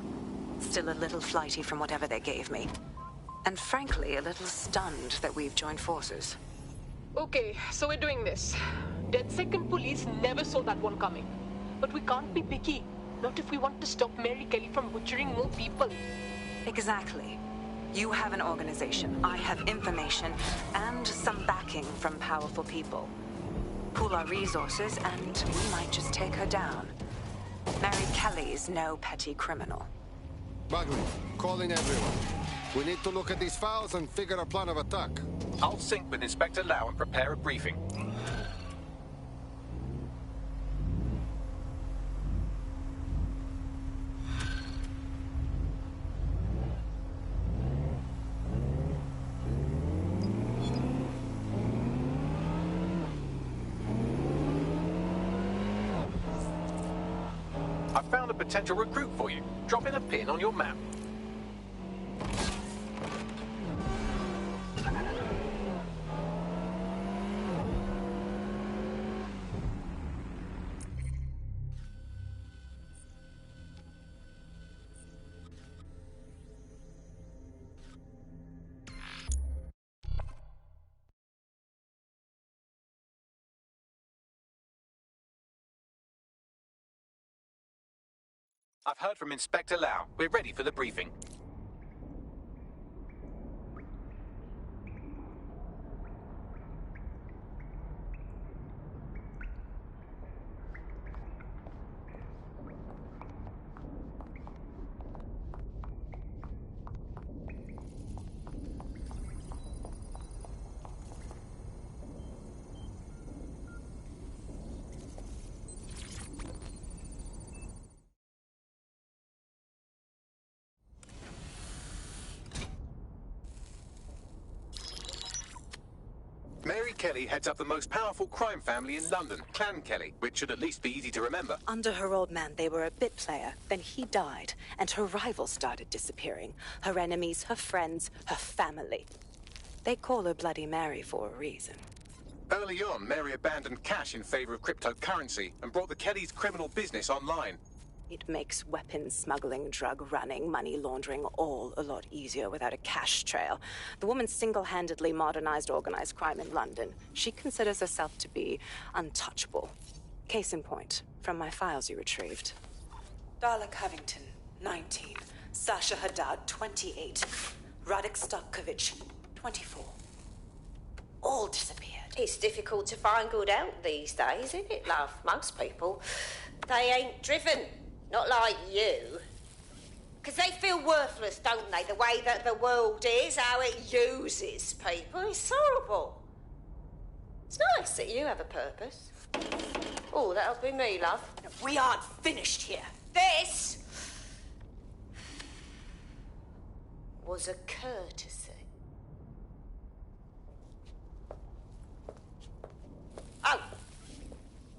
Still a little flighty from whatever they gave me. And frankly, a little stunned that we've joined forces. Okay, so we're doing this. DedSec and police never saw that one coming. But we can't be picky. Not if we want to stop Mary Kelly from butchering more people. Exactly. You have an organization, I have information, and some backing from powerful people. Pool our resources, and we might just take her down. Mary Kelly's no petty criminal. Bagley, call in everyone. We need to look at these files and figure a plan of attack. I'll sync with Inspector Lau and prepare a briefing. I've found a potential recruit for you. Drop in a pin on your map. I've heard from Inspector Lau. We're ready for the briefing. Mary Kelly heads up the most powerful crime family in London, Clan Kelly, which should at least be easy to remember. Under her old man, they were a bit player. Then he died, and her rivals started disappearing. Her enemies, her friends, her family. They call her Bloody Mary for a reason. Early on, Mary abandoned cash in favor of cryptocurrency and brought the Kellys' criminal business online. It makes weapons smuggling, drug running, money laundering all a lot easier without a cash trail. The woman single-handedly modernized organized crime in London. She considers herself to be untouchable. Case in point, from my files you retrieved. Darla Covington, 19. Sasha Haddad, 28. Radek Stokovich, 24. All disappeared. It's difficult to find good help these days, isn't it, love? Most people, they ain't driven. Not like you. Because they feel worthless, don't they? The way that the world is, how it uses people. It's horrible. It's nice that you have a purpose. Oh, that'll be me, love. We aren't finished here. This was a courtesy. Oh.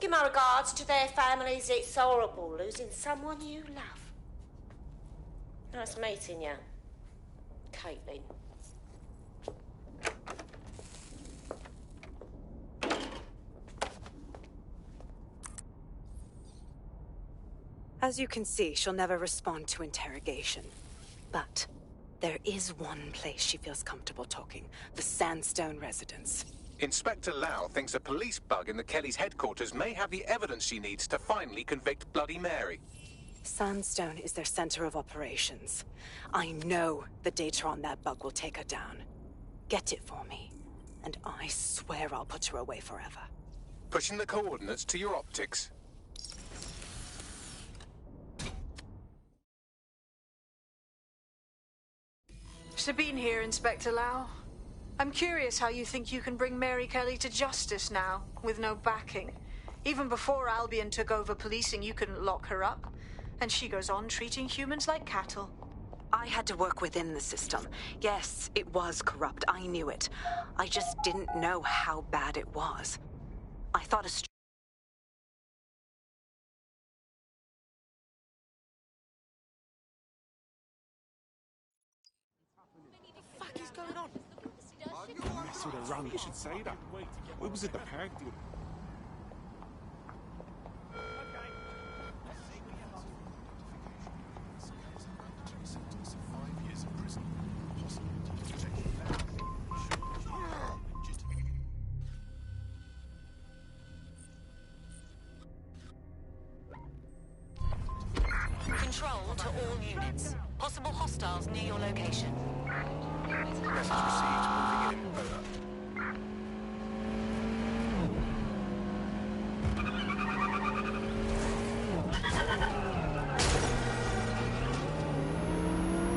Give my regards to their families. It's horrible losing someone you love. Nice meeting you, Caitlin. As you can see, she'll never respond to interrogation. But there is one place she feels comfortable talking. The Sandstone residence. Inspector Lau thinks a police bug in the Kellys' headquarters may have the evidence she needs to finally convict Bloody Mary. Sandstone is their center of operations. I know the data on that bug will take her down. Get it for me, and I swear I'll put her away forever. Pushing the coordinates to your optics. Sabine here, Inspector Lau. I'm curious how you think you can bring Mary Kelly to justice now, with no backing. Even before Albion took over policing, you couldn't lock her up. And she goes on treating humans like cattle. I had to work within the system. Yes, it was corrupt. I knew it. I just didn't know how bad it was. I thought a What the fuck is going on? Mess with around, you should say that. We was at the park, dude. Control to all units. Possible hostiles near your location. Message received. Moving in. Over.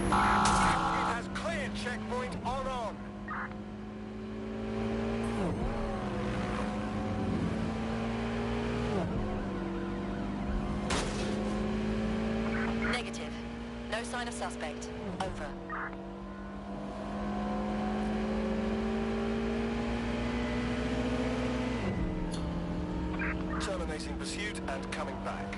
It has cleared checkpoint on. Negative. No sign of suspect. Over. Terminating pursuit and coming back.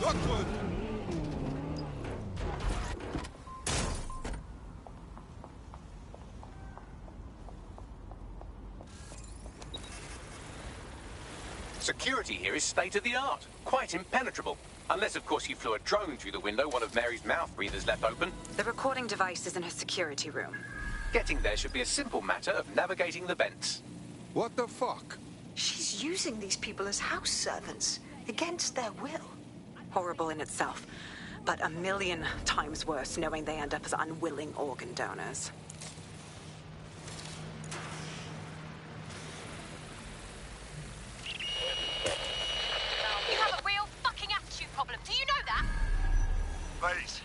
Lockwood! Security here is state-of-the-art. Quite impenetrable. Unless, of course, you flew a drone through the window one of Mary's mouth breathers left open. The recording device is in her security room. Getting there should be a simple matter of navigating the vents. What the fuck? She's using these people as house servants, against their will. Horrible in itself, but a million times worse knowing they end up as unwilling organ donors. You have a real fucking attitude problem. Do you know that? Please.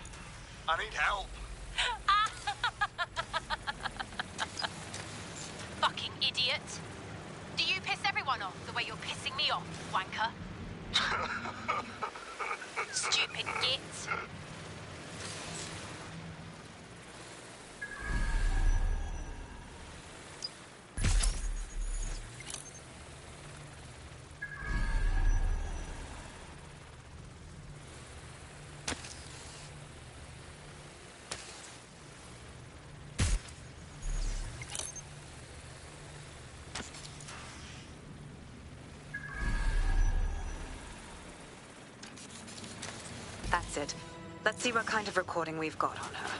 I need help. Fucking idiot. Do you piss everyone off the way you're pissing me off, wanker? Stupid git. That's it. Let's see what kind of recording we've got on her.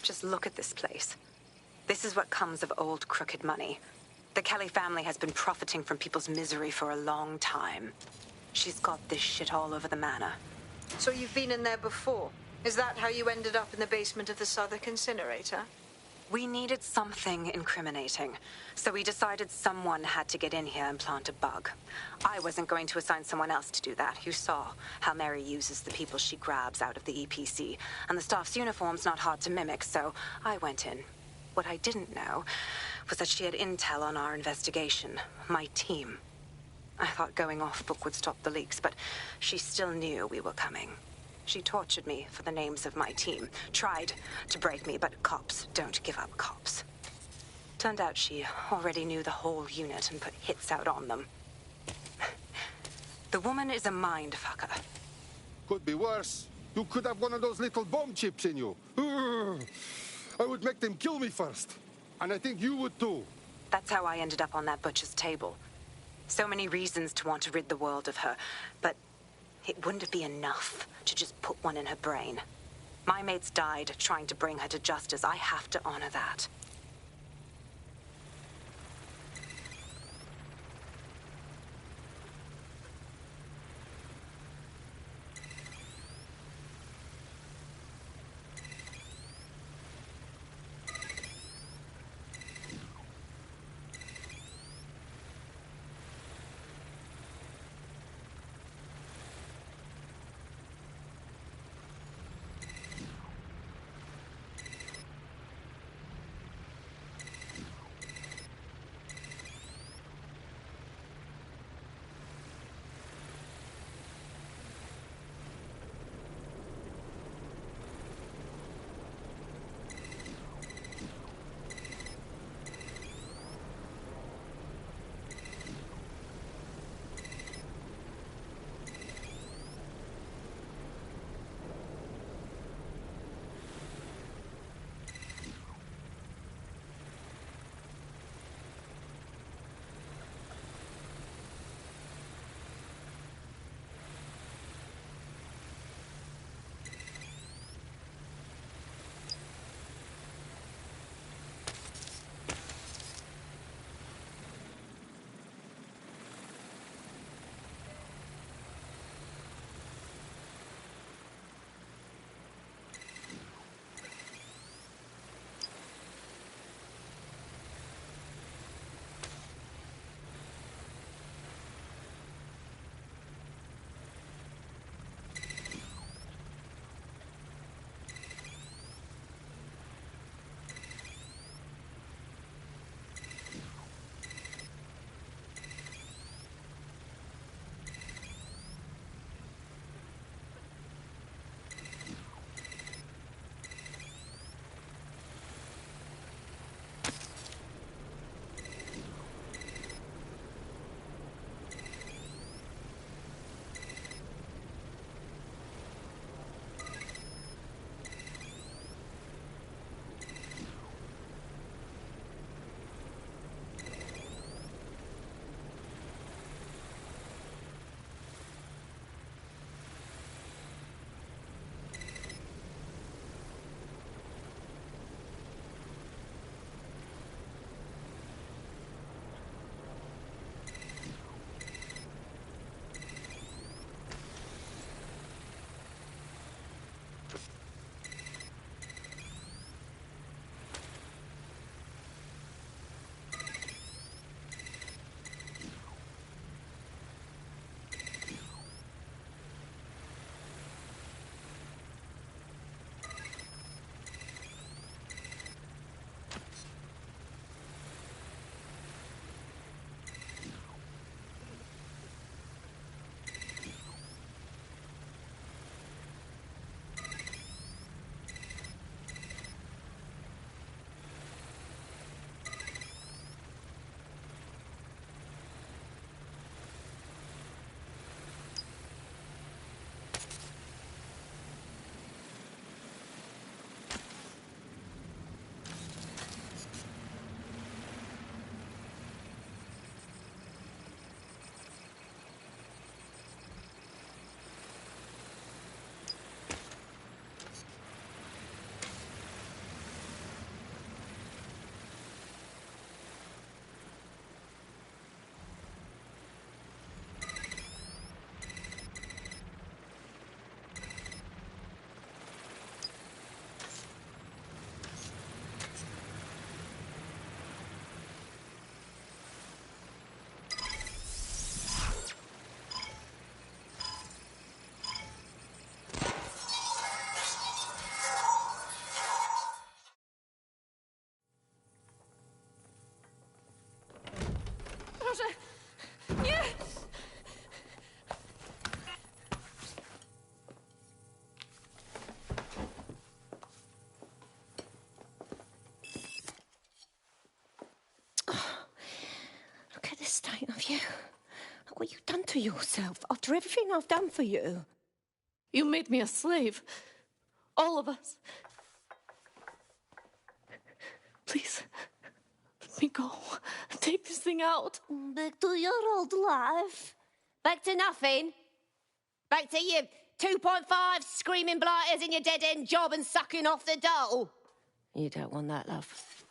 Just look at this place. This is what comes of old crooked money. The Kelly family has been profiting from people's misery for a long time. She's got this shit all over the manor. So you've been in there before? Is that how you ended up in the basement of the Southwark incinerator? We needed something incriminating, so we decided someone had to get in here and plant a bug. I wasn't going to assign someone else to do that. You saw how Mary uses the people she grabs out of the EPC, and the staff's uniform's not hard to mimic, so I went in. What I didn't know was that she had intel on our investigation, my team. I thought going off book would stop the leaks, but she still knew we were coming. She tortured me for the names of my team. Tried to break me, but cops don't give up cops. Turned out she already knew the whole unit and put hits out on them. The woman is a mind fucker. Could be worse. You could have one of those little bomb chips in you. I would make them kill me first. And I think you would too. That's how I ended up on that butcher's table. So many reasons to want to rid the world of her, but it wouldn't be enough to just put one in her brain. My mates died trying to bring her to justice. I have to honor that. insane of you. Look what you've done to yourself after everything I've done for you. You made me a slave. All of us. Please, let me go. Take this thing out. Back to your old life. Back to nothing. Back to you 2.5 screaming blighters in your dead-end job and sucking off the dole. You don't want that, love.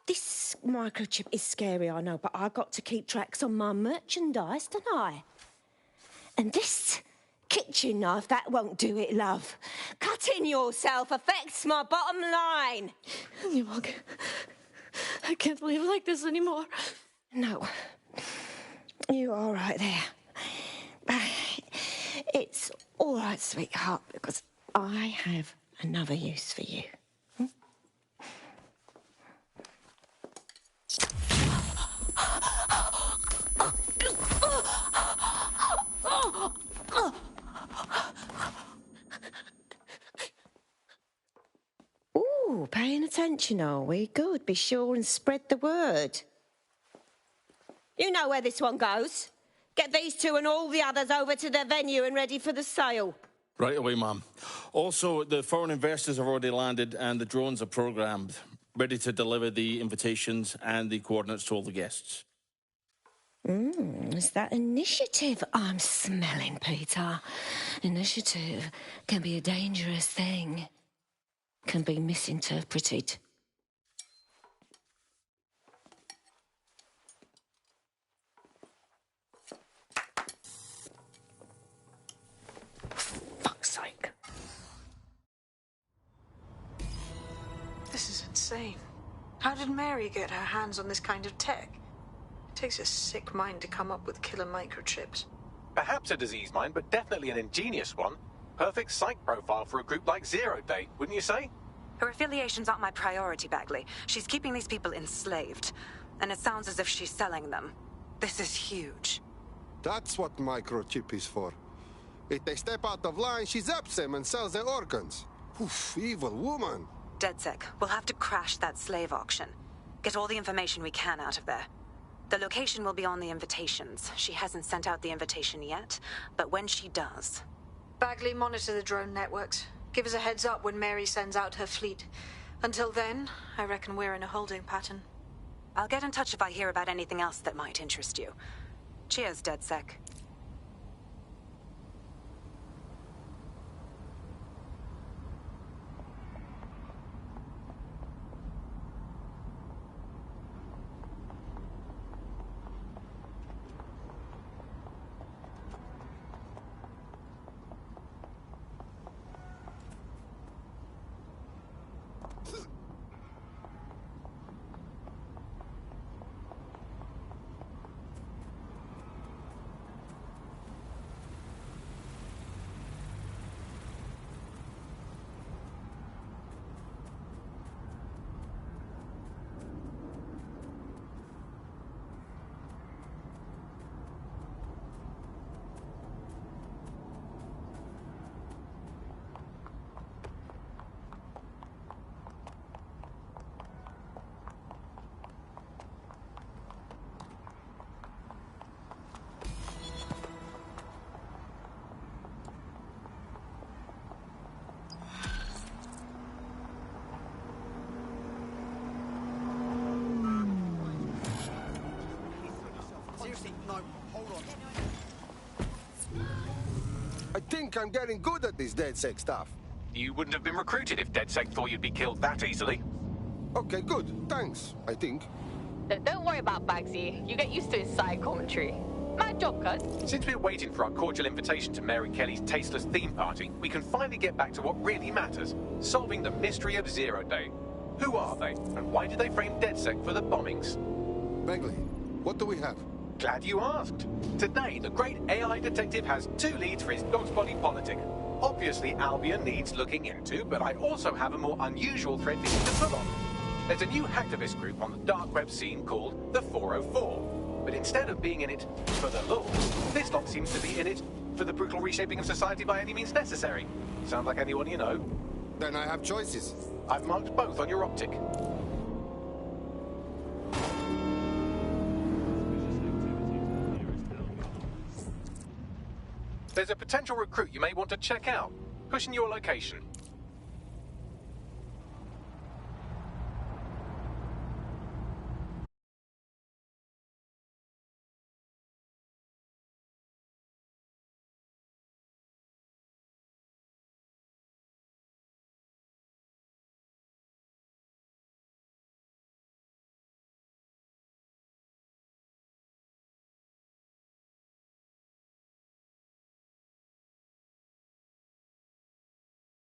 This microchip is scary, I know, but I got to keep tracks on my merchandise, don't I? And this kitchen knife, that won't do it, love. Cutting yourself affects my bottom line. I can't live like this anymore. No. You're all right there. It's all right, sweetheart, because I have another use for you. Ooh, paying attention, are we? Good. Be sure and spread the word. You know where this one goes. Get these two and all the others over to their venue and ready for the sale. Right away, Ma'am. Also, the foreign investors have already landed and the drones are programmed, ready to deliver the invitations and the coordinates to all the guests. Is that initiative I'm smelling, Peter? Initiative can be a dangerous thing. Can be misinterpreted. Fuck's sake. This is insane. How did Mary get her hands on this kind of tech? It takes a sick mind to come up with killer microchips. Perhaps a disease mind, but definitely an ingenious one. Perfect psych profile for a group like Zero Day, wouldn't you say? Her affiliations aren't my priority, Bagley. She's keeping these people enslaved. And it sounds as if she's selling them. This is huge. That's what microchip is for. If they step out of line, she zaps them and sells their organs. Oof, evil woman. DedSec, we'll have to crash that slave auction. Get all the information we can out of there. The location will be on the invitations. She hasn't sent out the invitation yet, but when she does... Bagley, monitor the drone networks. Give us a heads up when Mary sends out her fleet. Until then, I reckon we're in a holding pattern. I'll get in touch if I hear about anything else that might interest you. Cheers, DedSec. I think I'm getting good at this DedSec stuff. You wouldn't have been recruited if DedSec thought you'd be killed that easily. Okay, good. Thanks, I think. Don't worry about Bagsy. You get used to his side commentary. My job, cuz. Since we're waiting for our cordial invitation to Mary Kelly's tasteless theme party, we can finally get back to what really matters, solving the mystery of Zero Day. Who are they, and why did they frame DedSec for the bombings? Bagley, what do we have? Glad you asked. Today, the great AI detective has 2 leads for his dog's body politic. Obviously, Albion needs looking into, but I also have a more unusual threat for you to pull on. There's a new hacktivist group on the dark web scene called the 404. But instead of being in it for the law, this lot seems to be in it for the brutal reshaping of society by any means necessary. Sound like anyone you know? Then I have choices. I've marked both on your optic. There's a potential recruit you may want to check out. Pushing your location.